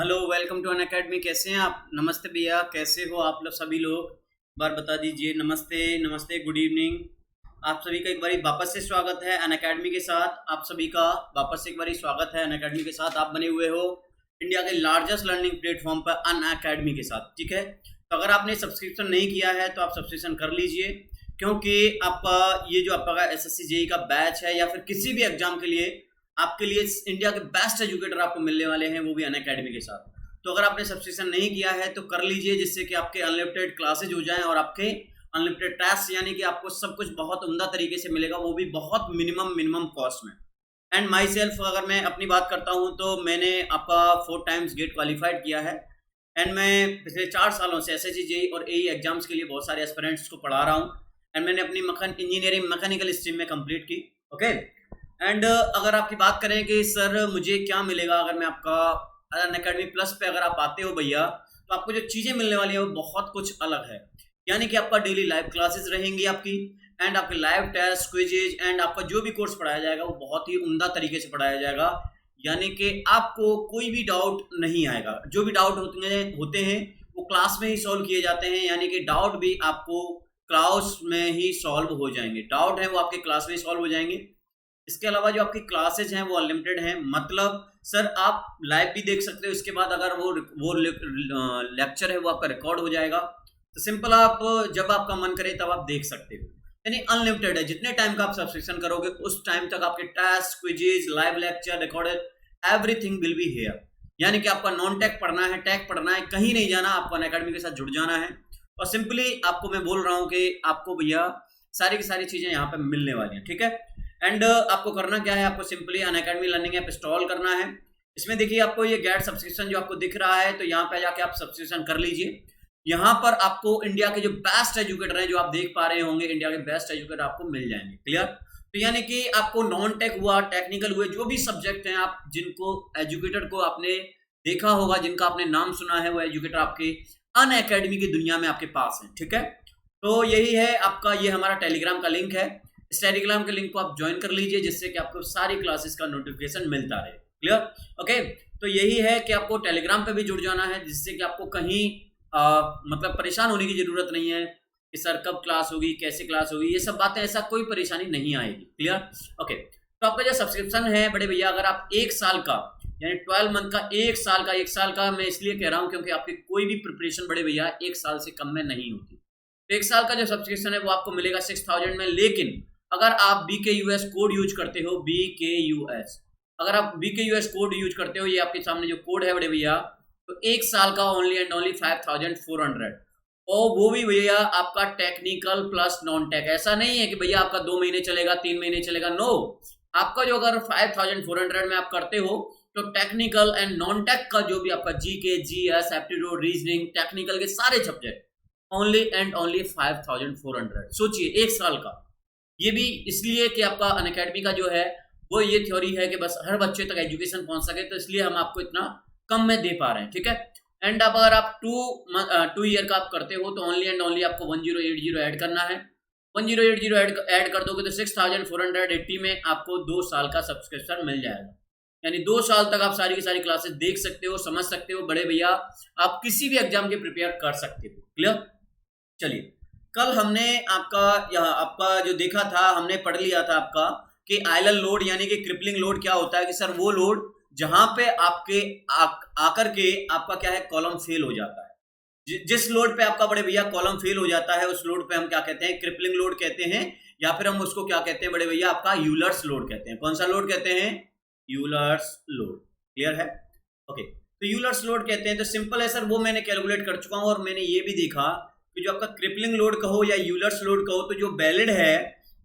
Hello, welcome to Unacademy. कैसे हैं आप? नमस्ते भैया, कैसे हो आप लोग सभी लोग? बार बता दीजिए। नमस्ते नमस्ते, गुड इवनिंग। आप सभी का एक बारी वापस से स्वागत है अन अकेडमी के साथ। आप सभी का वापस से एक बारी स्वागत है अन अकेडमी के साथ। आप बने हुए हो इंडिया के लार्जेस्ट लर्निंग प्लेटफॉर्म पर अन अकेडमी के साथ, ठीक है। तो अगर आपने सब्सक्रिप्शन नहीं किया है तो आप सब्सक्रिप्शन कर लीजिए, क्योंकि आपका ये जो आपका एसएससी जेई का बैच है या फिर किसी भी एग्जाम के लिए आपके लिए इंडिया के बेस्ट एजुकेटर आपको मिलने वाले हैं, वो भी अन अकेडमी के साथ। तो अगर आपने सब्सक्रिप्शन नहीं किया है तो कर लीजिए, जिससे कि आपके अनलिमिटेड क्लासेज हो जाएं और आपके अनलिमिटेड टेस्ट, यानी कि आपको सब कुछ बहुत उम्दा तरीके से मिलेगा, वो भी बहुत मिनिमम मिनिमम कॉस्ट में। एंड माई सेल्फ अगर मैं अपनी बात करता हूँ तो मैंने आपका 4 टाइम्स गेट क्वालिफाइड किया है। एंड मैं पिछले 4 सालों से एसएससी जेई और एई एग्जाम्स के लिए बहुत सारे एस्पिरेंट्स को पढ़ा रहा हूँ। एंड मैंने अपनी इंजीनियरिंग मैकेनिकल स्ट्रीम में कंप्लीट की। ओके। एंड अगर आपकी बात करें कि सर मुझे क्या मिलेगा अगर मैं आपका अन अकेडमी प्लस पे अगर आप आते हो भैया, तो आपको जो चीज़ें मिलने वाली है वो बहुत कुछ अलग है। यानी कि आपका डेली लाइव क्लासेस रहेंगी आपकी, एंड आपके लाइव टेस्ट क्विजेज, एंड आपका जो भी कोर्स पढ़ाया जाएगा वो बहुत ही उम्दा तरीके से पढ़ाया जाएगा। यानी कि आपको कोई भी डाउट नहीं आएगा। जो भी डाउट होते हैं वो क्लास में ही सॉल्व किए जाते हैं। यानी कि डाउट भी आपको क्लास में ही सॉल्व हो जाएंगे। डाउट है वो आपके क्लास में ही सॉल्व हो जाएंगे। इसके अलावा जो आपकी क्लासेज हैं वो अनलिमिटेड हैं। मतलब सर आप लाइव भी देख सकते हो, इसके बाद अगर वो लेक्चर है वो आपका रिकॉर्ड हो जाएगा। तो सिंपल आप जब आपका मन करे तब आप देख सकते हो। यानी अनलिमिटेड है। जितने टाइम का आप सब्सक्रिप्शन करोगे उस टाइम तक आपके test quizzes live lecture recorded everything will be here. यानी कि आपका नॉन टेक पढ़ना है, टेक पढ़ना है, कहीं नहीं जाना, आपको अनअकैडमी के साथ जुड़ जाना है। और सिंपली आपको मैं बोल रहा हूँ कि आपको भैया सारी की सारी चीजें यहाँ पे मिलने वाली हैं, ठीक है। एंड आपको करना क्या है, आपको सिंपली अन अकेडमी लर्निंग ऐप इंस्टॉल करना है। इसमें देखिए आपको ये गेट सब्सक्रिप्शन जो आपको दिख रहा है, तो यहाँ पे जाके आप सब्सक्रिप्शन कर लीजिए। यहाँ पर आपको इंडिया के जो बेस्ट एजुकेटर हैं, जो आप देख पा रहे होंगे, इंडिया के बेस्ट एजुकेटर आपको मिल जाएंगे। क्लियर? तो यानी कि आपको नॉन टेक हुआ, टेक्निकल हुए, जो भी सब्जेक्ट हैं, आप जिनको एजुकेटर को आपने देखा होगा, जिनका आपने नाम सुना है, वो एजुकेटर आपके अन अकेडमी की दुनिया में आपके पास है, ठीक है। तो यही है आपका, ये हमारा टेलीग्राम का लिंक है। इस टेलीग्राम के लिंक को आप ज्वाइन कर लीजिए, जिससे कि आपको सारी क्लासेस का नोटिफिकेशन मिलता रहे। क्लियर? ओके। तो यही है कि आपको टेलीग्राम पे भी जुड़ जाना है, जिससे कि आपको कहीं मतलब परेशान होने की जरूरत नहीं है कि सर कब क्लास होगी, कैसे क्लास होगी, ये सब बातें, ऐसा कोई परेशानी नहीं आएगी। क्लियर? ओके। तो आपका जो सब्सक्रिप्शन है बड़े भैया, अगर आप 1 साल का यानी 12 मंथ का, 1 साल का मैं इसलिए कह रहा हूँ क्योंकि आपकी कोई भी प्रिपरेशन बड़े भैया 1 साल से कम में नहीं होती। तो 1 साल का जो सब्सक्रिप्शन है वो आपको मिलेगा 6000 में। लेकिन अगर आप BKUS कोड यूज करते हो, BKUS, अगर आप BKUS कोड यूज करते हो, ये आपके सामने जो कोड है बड़े भैया, तो 1 साल का ओनली एंड ओनली 5400। और वो भी भैया आपका टेक्निकल प्लस नॉन टेक। ऐसा नहीं है कि भैया आपका 2 महीने चलेगा, 3 महीने चलेगा। नो, आपका जो अगर 5400 में आप करते हो, तो टेक्निकल एंड नॉन टेक का जो भी आपका GK GS aptitude reasoning technical के सारे सब्जेक्ट ओनली एंड ओनली 5400। सोचिए 1 साल का। ये भी इसलिए कि आपका अनअकैडमी का जो है वो ये थ्योरी है कि बस हर बच्चे तक एजुकेशन पहुंच सके, तो इसलिए हम आपको इतना कम में दे पा रहे हैं, ठीक है। एंड अब अगर आप 2 ईयर का आप करते हो, तो ओनली एंड ओनली आपको 1080 ऐड करना है। 1080 ऐड कर दोगे तो 6480 में आपको 2 साल का सब्सक्रिप्शन मिल जाएगा। यानी 2 साल तक आप सारी की सारी क्लासेस देख सकते हो, समझ सकते हो बड़े भैया। आप किसी भी एग्जाम के प्रिपेयर कर सकते हो। क्लियर? चलिए, कल हमने आपका यहाँ आपका जो देखा था, हमने पढ़ लिया था आपका कि आइलर लोड यानी कि क्रिपलिंग लोड क्या होता है। कि सर वो लोड जहां पे आपके आकर के आपका क्या है, कॉलम फेल हो जाता है। जिस लोड पे आपका बड़े भैया कॉलम फेल हो जाता है, उस लोड पे हम क्या कहते हैं, क्रिपलिंग लोड कहते हैं। या फिर हम उसको क्या कहते हैं बड़े भैया, आपका यूलर्स लोड कहते हैं। कौन सा लोड कहते हैं? Euler's load. क्लियर है? ओके। तो यूलर्स लोड कहते हैं। तो सिंपल है सर, वो मैंने कैलकुलेट कर चुका हूं। और मैंने ये भी देखा कि जो आपका क्रिपलिंग लोड कहो या यूलर्स लोड कहो, तो जो वैलिड है,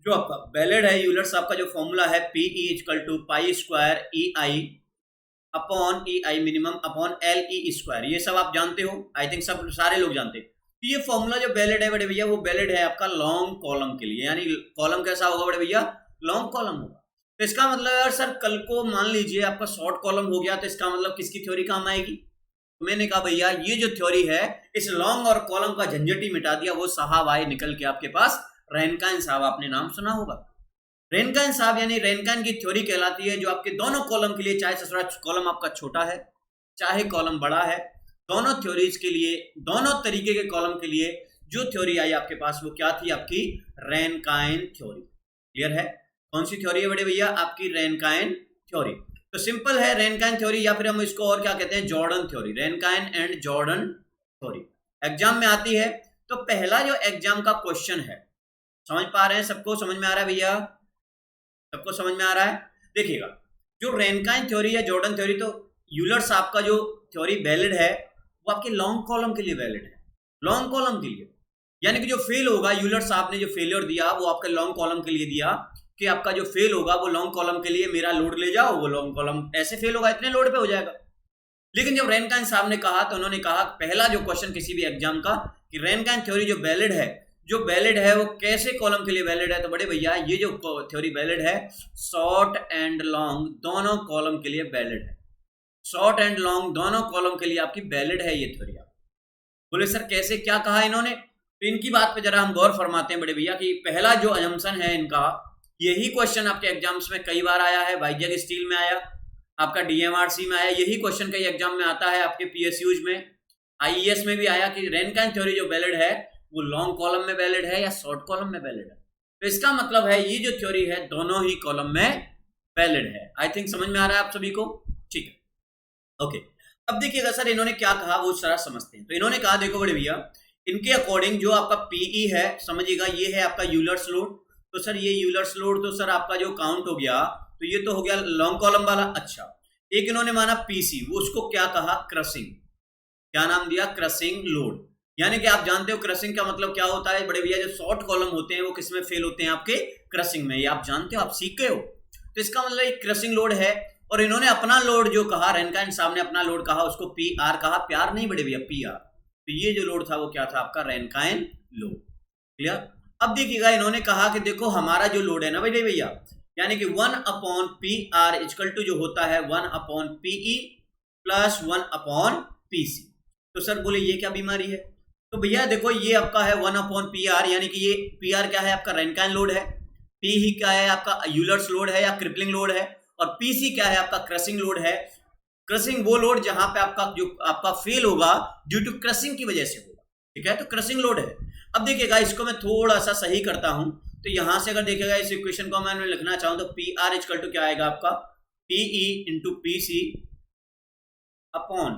जो आपका वैलिड है यूलर्स, आपका जो फॉर्मूला है PE equal to pi square EI upon EI minimum upon LE square. ये सब आप जानते हो, आई थिंक सब सारे लोग जानते हैं। तो ये फॉर्मूला जो वैलिड है बड़े भैया, वो वैलिड है आपका लॉन्ग कॉलम के लिए। यानी कॉलम कैसा होगा बड़े भैया? लॉन्ग कॉलम होगा। तो इसका मतलब यार सर, कल को मान लीजिए आपका शॉर्ट कॉलम हो गया, तो इसका मतलब किसकी थ्योरी काम आएगी? तो मैंने कहा भैया ये जो थ्योरी है, इस लॉन्ग और कॉलम का झंझट ही मिटा दिया। वो साहब आए निकल के आपके पास, रैनकाइन साहब, आपने नाम सुना होगा। रैनकाइन साहब यानी रैनकाइन की थ्योरी कहलाती है, जो आपके दोनों कॉलम के लिए, चाहे ससुरा कॉलम आपका छोटा है चाहे कॉलम बड़ा है, दोनों थ्योरीज के लिए, दोनों तरीके के कॉलम के लिए जो थ्योरी आई आपके पास वो क्या थी? आपकी रैनकाइन थ्योरी। क्लियर है? कौन सी थ्योरी है बड़े भैया? आपकी रैनकाइन थ्योरी। तो सिंपल है रैनकाइन थ्योरी, या फिर हम इसको और क्या कहते हैं? Jordan theory, Rankine and Jordan theory. Exam में आती है। तो पहला जो एग्जाम का क्वेश्चन है, समझ पा रहे हैं? सबको समझ में आ रहा है भैया? सबको समझ में आ रहा है? देखिएगा, जो रैनकाइन थ्योरी या जॉर्डन थ्योरी, तो यूलर साहब का जो थ्योरी वैलिड है वो आपके लॉन्ग कॉलम के लिए वैलिड है, लॉन्ग कॉलम के लिए। यानी कि जो फेल होगा, यूलर साहब ने जो फेलियर दिया वो आपके लॉन्ग कॉलम के लिए दिया कि आपका जो फेल होगा वो लॉन्ग कॉलम के लिए, मेरा लोड ले जाओ, वो लॉन्ग कॉलम ऐसे फेल होगा, इतने लोड पे हो जाएगा। लेकिन जब रैनकाइन साहब ने कहा तो उन्होंने कहा पहला जो क्वेश्चन किसी भी एग्जाम का कि रैनकाइन थ्योरी जो वैलिड है वो कैसे कॉलम के लिए वैलिड है? तो बड़े भैया ये जो थ्योरी वैलिड है शॉर्ट एंड लॉन्ग दोनों कॉलम के लिए वैलिड है, शॉर्ट एंड लॉन्ग दोनों कॉलम के लिए आपकी वैलिड है ये थ्योरी। बोले सर कैसे, क्या कहा इन्होंने? तो इनकी बात पे जरा हम गौर फरमाते हैं बड़े भैया कि पहला जो अजम्पशन है इनका, यही क्वेश्चन आपके एग्जाम्स में कई बार आया है, वाइजैक स्टील में आया, आपका डीएमआरसी में आया, यही क्वेश्चन कई एग्जाम में आता है, आपके पीएसयूज में, आईईएस में भी आया कि रैनकाइन थ्योरी जो वैलिड है वो लॉन्ग कॉलम में वैलिड है या शॉर्ट कॉलम में वैलिड है। तो इसका मतलब है ये जो थ्योरी है दोनों ही कॉलम में वैलिड है। आई थिंक समझ में आ रहा है आप सभी को? ठीक है, ओके। अब देखिएगा सर इन्होंने क्या कहा वो सारा समझते हैं। तो इन्होंने कहा देखो बड़े भैया, इनके अकॉर्डिंग जो आपका पीई है, समझिएगा ये है आपका यूलर्स लोड। तो सर ये यूलर्स लोड तो सर आपका जो काउंट हो गया, तो ये तो हो गया लॉन्ग कॉलम वाला। अच्छा, एक इन्होंने माना पीसी, वो उसको क्या कहा? क्रशिंग। क्या नाम दिया? Crushing load. यानी कि आप जानते हो क्रशिंग का मतलब क्या होता है बड़े भैया? जो शॉर्ट कॉलम होते हैं वो किसमें फेल होते हैं? आपके क्रशिंग में। ये आप जानते हो, आप सीख गए हो। तो इसका मतलब एक क्रशिंग लोड है। और इन्होंने अपना लोड जो कहा, रैनकाइन साहब ने अपना लोड कहा, उसको पी आर कहा, प्यार नहीं बड़े भैया, पी आर। तो ये जो लोड था वो क्या था? आपका रैनकाइन लोड। क्लियर? अब देखिएगा इन्होंने कहा कि देखो हमारा जो लोड है ना बड़े भैया, यानी कि 1/पी आर इक्वल टू जो होता है 1/पीई प्लस 1/पीसी। तो सर बोले ये क्या बीमारी है? तो भैया देखो ये आपका है 1/पीआर, यानी कि ये पीआर क्या है? आपका रैनकाइन लोड है। पी ही क्या है? आपका यूलर्स लोड है या क्रिपलिंग लोड है। और पीसी क्या है? आपका क्रशिंग लोड है। क्रशिंग वो लोड जहां पे आपका जो आपका फेल होगा ड्यू टू क्रशिंग की वजह से होगा। ठीक है, तो क्रशिंग लोड है। अब देखिएगा इसको मैं थोड़ा सा सही करता हूं। तो यहां से अगर देखिएगा इस इक्वेशन को मैं लिखना चाहूं तो पी आर इक्वल टू क्या आएगा? आपका PE into PC upon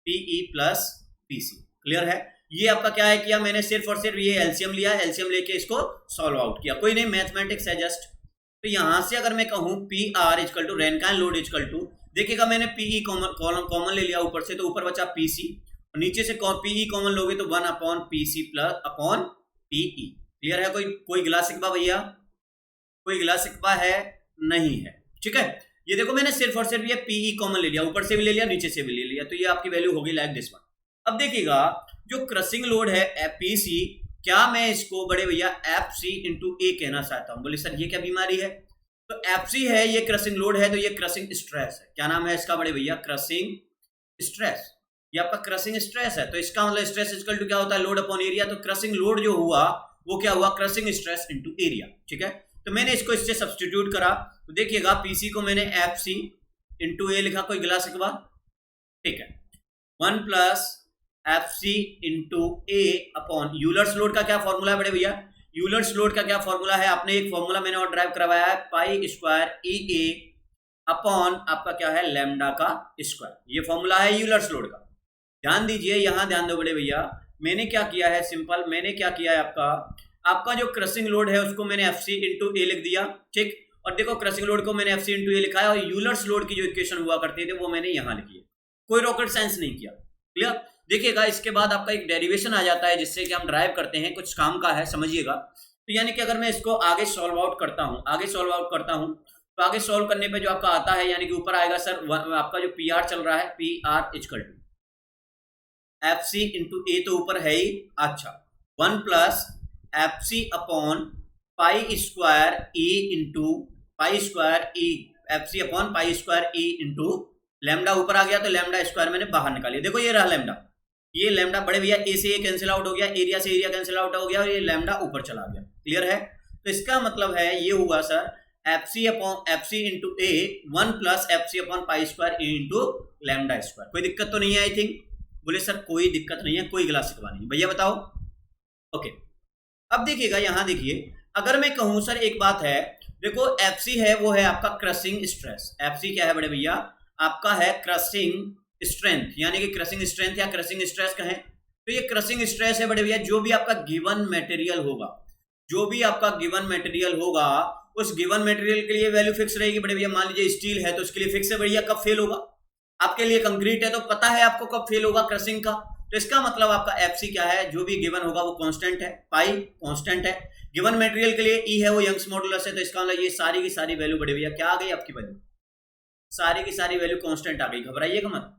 PE plus PC. Clear है? ये आपका क्या है किया मैंने? सिर्फ और सिर्फ ये एलसीएम लिया, एलसीएम लेके इसको सॉल्व आउट किया। कोई नहीं, मैथमेटिक्स है जस्ट। तो यहां से अगर मैं कहूं P R equal to Rankine load equal to, देखिएगा मैंने पीई कॉमन ले लिया ऊपर से, तो ऊपर बचा पीसी, और नीचे से पीई कॉमन लोगे तो 1/पीसी प्लस अपॉन पीई। क्लियर है? कोई गिला सिकवा भैया? कोई गिला सिकवा है? नहीं है। ठीक है, ये देखो मैंने सिर्फ और सिर्फ ये पीई कॉमन ले लिया, ऊपर से भी ले लिया, नीचे से भी ले लिया, तो ये आपकी वैल्यू होगी लाइक दिस वन। अब देखिएगा जो क्रशिंग लोड है पीसी, क्या मैं इसको बड़े भैया एफ सी इंटू ए कहना चाहता हूं? बोले सर ये क्या बीमारी है? तो एफ सी है, ये क्रशिंग लोड है, तो ये क्रशिंग स्ट्रेस है। क्या नाम है इसका बड़े भैया? Crushing stress. ये आपका क्रशिंग स्ट्रेस है। तो इसका मतलब स्ट्रेस इक्वल टू क्या होता है? Load upon area. तो क्रशिंग लोड जो हुआ वो क्या हुआ? Crushing stress into area. ठीक है, तो मैंने इसको इससे सब्सटीट्यूट करा, तो देखिएगा पीसी को मैंने एफ सी इंटू ए लिखा, कोई गिला सिकवा? ठीक है, 1 plus F C into A upon Euler's load का क्या फॉर्मूला है बड़े भैया? यूलर्स लोड का क्या फॉर्मूला है? आपने एक फॉर्मूला मैंने और ड्राइव करवाया है, पाई स्क्वायर ई ए अपॉन आपका क्या है? लैम्डा का स्क्वायर। ये फॉर्मूला है यूलर्स लोड का। ध्यान दीजिए, यहां ध्यान दो बड़े भैया, मैंने क्या किया है? सिंपल मैंने क्या किया है, आपका जो क्रशिंग लोड है उसको मैंने एफ सी इंटू ए लिख दिया। ठीक, और देखो क्रशिंग लोड को मैंने एफ सी इंटू ए लिखा है, और यूलर्स लोड की जो इक्वेशन हुआ करती थी वो मैंने यहां लिखी है। कोई रॉकेट साइंस नहीं किया। क्लियर? देखिएगा इसके बाद आपका एक डेरिवेशन आ जाता है जिससे कि हम ड्राइव करते हैं, कुछ काम का है, समझिएगा। तो यानी कि अगर मैं इसको आगे सॉल्व आउट करता हूं, तो आगे सॉल्व करने पे जो आपका आता है, यानी कि ऊपर आएगा सर आपका जो पी आर चल रहा है, P R equal to F C into A, तो ऊपर है ही। अच्छा, 1 plus F C upon pi square E into pi square E, F C upon pi square E into lambda ऊपर आ गया, तो लैम्डा स्क्वायर मैंने बाहर निकालिया। देखो ये रहा लैम्डा, ये लैम्डा बड़े भैया ए से ए कैंसिल आउट हो गया, एरिया से एरिया कैंसिल आउट हो गया, और ये लैम्डा ऊपर चला गया। क्लियर है? तो इसका मतलब है ये हुआ sir F C into A 1 plus F C upon pi square A into lambda square. कोई दिक्कत तो नहीं है? आई थिंक बोले सर कोई दिक्कत नहीं है, कोई गिला शिकवा नहीं। भैया बताओ। ओके, अब देखिएगा यहाँ देखिए, अगर मैं कहूँ सर एक बात है, देखो एफ सी है वो है आपका क्रशिंग स्ट्रेस। एफ सी क्या है बड़े भैया? आपका है क्रशिंग स्ट्रेंथ, यानी कि क्रशिंग स्ट्रेंथ या क्रशिंग स्ट्रेस कहें तो ये क्रशिंग स्ट्रेस है बड़े भैया। जो भी आपका गिवन मटेरियल होगा, जो भी आपका गिवन मटेरियल होगा, उस गिवन मटेरियल के लिए वैल्यू फिक्स रहेगी बड़े भैया। मान लीजिए स्टील है तो उसके लिए फिक्स है भैया, कब फेल होगा। आपके लिए कंक्रीट है तो पता है आपको कब फेल होगा क्रशिंग का। तो इसका मतलब आपका एफ सी क्या है? जो भी गिवन होगा वो कांस्टेंट है, पाई कांस्टेंट है। गिवन मटेरियल के लिए ई है वो यंग्स मॉडुलस है, तो इसका मतलब ये सारी की सारी वैल्यू बड़े भैया क्या आ गई आपकी वैल्यू? सारी की सारी वैल्यू कांस्टेंट आ गई। घबराइएगा मत।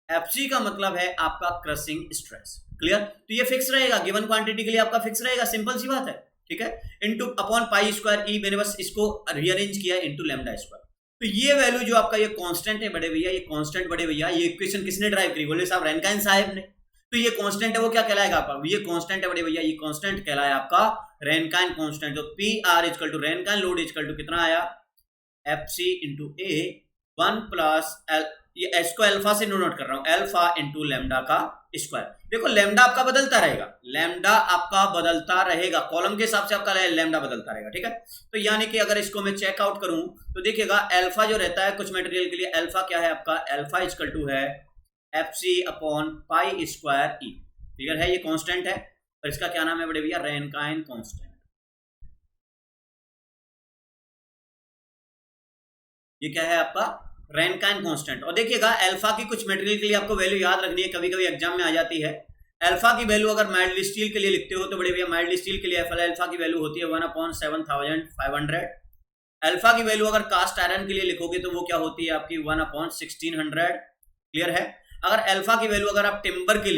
एफ सी का मतलब है आपका क्रशिंग स्ट्रेस। क्लियर? तो ये फिक्स रहेगा, गिवन क्वांटिटी के लिए आपका फिक्स रहेगा, सिंपल सी बात है। ठीक है, इनटू अपॉन पाई स्क्वायर ई, मैंने बस इसको रीअरेंज किया इनटू लैम्डा स्क्वायर। तो ये वैल्यू जो आपका ये कांस्टेंट है बड़े भैया, ये कांस्टेंट बड़े भैया, ये इक्वेशन किसने ड्राइव करी? बोले साहब रैनकाइन साहब ने। तो ये कांस्टेंट है वो क्या कहलाएगा आपका? ये कांस्टेंट है बड़े भैया, ये कांस्टेंट कहलाया आपका रैनकाइन कांस्टेंट। तो P R equal to Rankine load equal to कितना आया? F C into A 1 plus L, ये एस को अल्फा से नोट कर रहा हूं, अल्फा इंटू लैम्डा का स्क्वायर। देखो लैम्डा आपका बदलता रहेगा, लैम्डा आपका बदलता रहेगा, कॉलम के हिसाब से आपका लैम्डा बदलता रहेगा। ठीक है, तो यानी कि अगर इसको मैं चेकआउट करूं तो देखिएगा अल्फा जो रहता है कुछ मटेरियल के लिए, अल्फा क्या है आपका? अल्फा इक्वल टू है F C upon pi square E. Clear है? ये कांस्टेंट है और इसका क्या नाम है बड़े भैया? रैनकाइन कांस्टेंट। ये क्या है आपका? Rankine constant. और देखिएगा अल्फा की कुछ मटेरियल के लिए आपको वैल्यू याद रखनी है, कभी कभी एग्जाम में आ जाती है। अल्फा की वैल्यू अगर माइल्ड स्टील के लिए लिखते हो तो बड़े भैया माइल्ड स्टील के लिए अल्फा की वैल्यू होती है 1/7500। अल्फा की वैल्यू अगर कास्ट आयरन के लिए लिखोगे तो वो क्या होती है आपकी? 1/1600। क्लियर है? अगर अल्फा की वैल्यू अगर आप टिम्बर के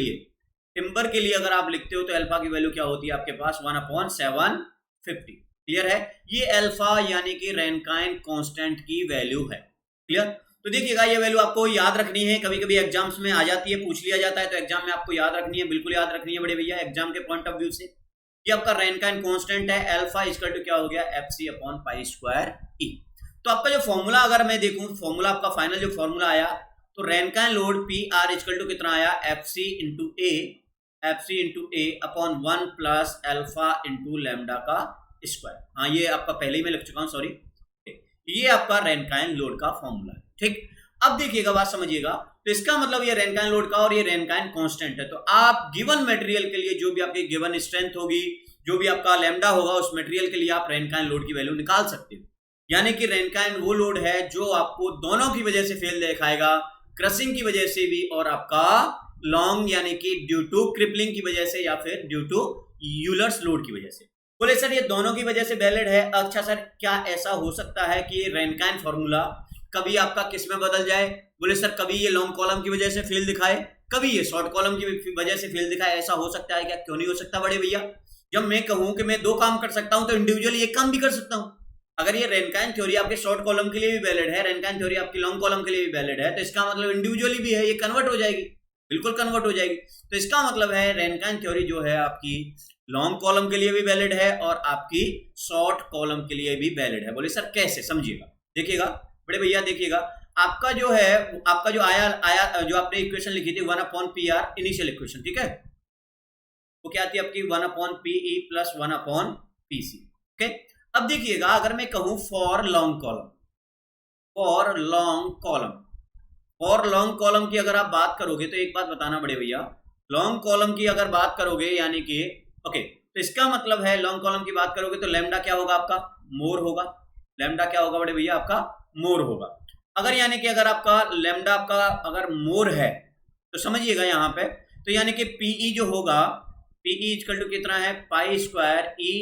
लिए अगर आप लिखते हो तो अल्फा की वैल्यू क्या होती है आपके पास? 1/750। क्लियर है? ये अल्फा यानी कि रैनकाइन कांस्टेंट की वैल्यू है। क्लियर? तो देखिएगा ये वैल्यू आपको याद रखनी है, कभी कभी एग्जाम्स में आ जाती है, पूछ लिया जाता है, तो एग्जाम में आपको याद रखनी है, बिल्कुल याद रखनी है बड़े भैया एग्जाम के पॉइंट ऑफ व्यू से। ये आपका रैनकाइन कांस्टेंट है, अल्फा इक्वल टू क्या हो गया? F C upon pi square E. तो आपका जो फॉर्मूला अगर मैं देखूं, फॉर्मूला आपका फाइनल जो फॉर्मूला आया तो Rankine load P R equal to कितना आया? F C into A upon 1 plus alpha into lambda का स्क्वायर। हाँ ये आपका पहले ही मैं लिख चुका हूं, सॉरी। ये आपका रैनकाइन लोड का फॉर्मूला है। ठीक, अब देखिएगा बात समझिएगा, तो इसका मतलब ये रैनकाइन लोड का और ये रैनकाइन कांस्टेंट है। तो आप गिवन मटेरियल के लिए जो भी आपकी गिवन स्ट्रेंथ होगी, जो भी आपका लैम्डा होगा, उस मटेरियल के लिए आप रैनकाइन लोड की वैल्यू निकाल सकते हो। यानी कि रैनकाइन वो लोड है जो आपको दोनों की वजह से फेल दिखाएगा, क्रशिंग की वजह से भी और आपका लॉन्ग यानी कि ड्यू टू क्रिपलिंग की वजह से या फिर ड्यू टू यूलर्स लोड की वजह से। बोले सर ये दोनों की वजह से वैलिड है। अच्छा सर क्या ऐसा हो सकता है कि रैनकाइन फॉर्मूला कभी आपका किस में बदल जाए? बोले सर कभी ये लॉन्ग कॉलम की वजह से फेल दिखाए, कभी ये शॉर्ट कॉलम की वजह से फेल दिखाए, ऐसा हो सकता है क्या? क्यों नहीं हो सकता बड़े भैया? जब मैं कहूं कि मैं 2 काम कर सकता हूं तो इंडिविजुअली एक काम भी कर सकता हूं। अगर ये रैनकाइन थ्योरी आपके शॉर्ट कॉलम के लिए भी वैलिड है, रैनकाइन थ्योरी आपकी लॉन्ग कॉलम के लिए भी वैलिड है, तो इसका मतलब इंडिविजुअली भी है, ये कन्वर्ट हो जाएगी, बिल्कुल कन्वर्ट हो जाएगी। तो इसका मतलब है रैनकाइन थ्योरी जो है आपकी लॉन्ग कॉलम के लिए भी वैलिड है और आपकी शॉर्ट कॉलम के लिए भी वैलिड है। बोले सर कैसे? समझिएगा, देखिएगा बड़े भैया, देखिएगा आपका जो है, आपका जो आया जो आपने इक्वेशन लिखी थी 1/PR इनिशियल इक्वेशन, ठीक है, वो क्या आती है आपकी 1/PE प्लस 1/PC। ओके, अब देखिएगा अगर मैं कहूं फॉर लॉन्ग कॉलम की अगर आप बात करोगे तो एक बात बताना बड़े भैया, लॉन्ग कॉलम की अगर बात करोगे यानी कि ओके, तो इसका मतलब है लॉन्ग कॉलम की बात करोगे तो लैम्डा क्या होगा आपका? मोर होगा। लैम्डा क्या होगा बड़े भैया? आपका मोर होगा। अगर यानी कि अगर आपका लैम्डा आपका अगर मोर है तो समझिएगा यहाँ पे, तो यानी कि पीई जो होगा, पीई इक्वल टू कितना है? पाई स्क्वायर ई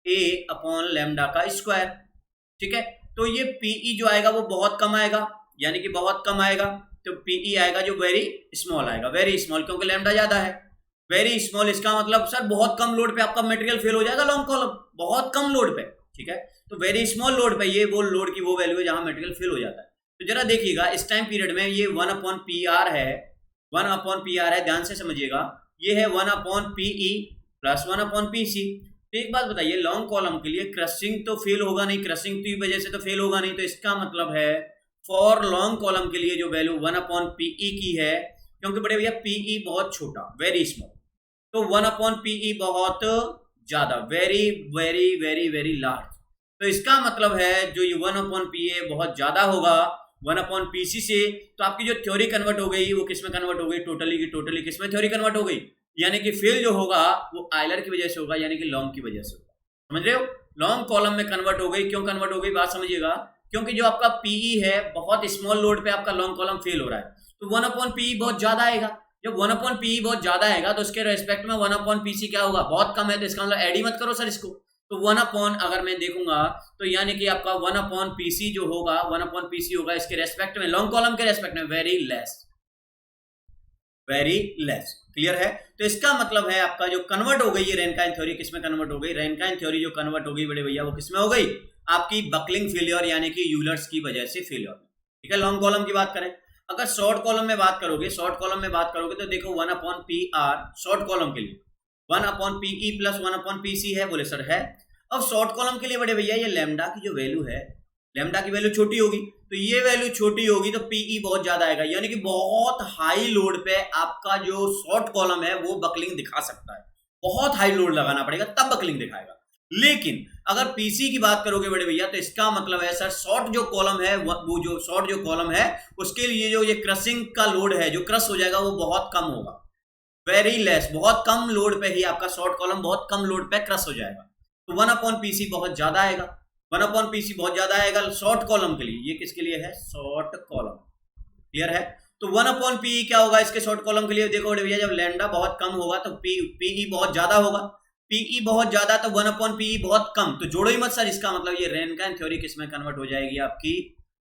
ए अपॉन लैम्डा का स्क्वायर। ठीक है, तो ये पीई जो आएगा वो बहुत कम आएगा, यानी कि बहुत कम आएगा, तो पीई आएगा जो वेरी स्मॉल आएगा, वेरी स्मॉल, क्योंकि लैम्डा ज्यादा है, वेरी स्मॉल। इसका मतलब सर बहुत कम लोड पे आपका मटेरियल फेल हो जाएगा लॉन्ग कॉलम, बहुत कम लोड पे। ठीक है, तो वेरी स्मॉल लोड पे ये वो लोड की वो वैल्यू है जहां मटेरियल फेल हो जाता है। तो जरा देखिएगा इस टाइम पीरियड में ये 1/PR है, 1/PR है, ध्यान से समझिएगा, ये है 1/PE प्लस 1/PC। तो एक बात बताइए, लॉन्ग कॉलम के लिए क्रशिंग तो फेल होगा नहीं, क्रशिंग की वजह से तो फेल होगा नहीं, तो इसका मतलब है फॉर लॉन्ग कॉलम के लिए जो वैल्यू 1/PE की है, क्योंकि बड़े भैया PE बहुत छोटा, वेरी स्मॉल, तो 1/PE बहुत ज्यादा, very very very very large, तो इसका मतलब है जो ये 1/PA बहुत ज्यादा होगा 1/PC से, तो आपकी जो थ्योरी कन्वर्ट हो गई वो किसमें कन्वर्ट हो गई, टोटली की टोटली किसमें थ्योरी कन्वर्ट हो गई, यानी कि फेल जो होगा वो आयलर की वजह से होगा, यानी कि लॉन्ग की वजह से होगा। समझ रहे हो, लॉन्ग कॉलम में कन्वर्ट हो गई, क्यों कन्वर्ट हो गई बात समझिएगा, क्योंकि जो आपका PE है बहुत स्मॉल लोड पे आपका लॉन्ग कॉलम फेल हो रहा है, तो 1/PE बहुत ज्यादा आएगा, जब 1/PE बहुत ज्यादा आएगा तो उसके रेस्पेक्ट में 1/PC क्या होगा, बहुत कम है, तो इसका मतलब ऐड ही मत करो सर इसको, तो 1 अगर मैं देखूंगा तो यानी कि आपका 1/PC जो होगा 1/PC होगा इसके रेस्पेक्ट में, लॉन्ग कॉलम के रेस्पेक्ट में very less, very less, clear है। तो इसका मतलब है आपका जो कन्वर्ट हो गई ये रैनकाइन थ्योरी किसमें कन्वर्ट हो गई, रैनकाइन थ्योरी जो कन्वर्ट हो गई बड़े भैया वो किसमें हो गई, आपकी बकलिंग फेलियर यानी कि यूलर्स की वजह से फेलियर, ठीक है। लॉन्ग कॉलम की बात करें, अगर शॉर्ट कॉलम में बात करोगे, शॉर्ट कॉलम में बात करोगे तो देखो 1/PR शॉर्ट कॉलम के लिए 1/PE प्लस 1/PC है, बोले सर है। अब शॉर्ट कॉलम के लिए बड़े भैया ये लैम्डा की जो वैल्यू है, लैम्डा की वैल्यू छोटी होगी, तो ये वैल्यू छोटी होगी तो PE बहुत ज्यादा आएगा, यानी कि बहुत हाई लोड पे आपका जो शॉर्ट कॉलम है वो बकलिंग दिखा सकता है, बहुत हाई लोड लगाना पड़ेगा तब बकलिंग दिखाएगा। लेकिन अगर PC की बात करोगे बड़े भैया तो इसका मतलब है सर शॉर्ट जो कॉलम है वो जो शॉर्ट जो कॉलम है उसके लिए जो ये क्रशिंग का लोड है, जो क्रश हो जाएगा वो बहुत कम होगा, वेरी लेस, बहुत कम लोड पे ही आपका शॉर्ट कॉलम बहुत कम लोड पे क्रश हो जाएगा, तो 1/PC बहुत ज्यादा आएगा, 1/PC बहुत ज्यादा आएगा शॉर्ट कॉलम के लिए, ये किसके लिए है, शॉर्ट कॉलम, क्लियर है। तो 1/PE क्या होगा इसके शॉर्ट कॉलम के लिए, देखो भैया जब लैम्डा बहुत कम होगा तो PE बहुत ज्यादा होगा, PE बहुत ज्यादा तो 1/PE बहुत कम, तो जोड़ो ही मत सर, इसका मतलब ये रैनकाइन थ्योरी किसमें कन्वर्ट हो जाएगी आपकी,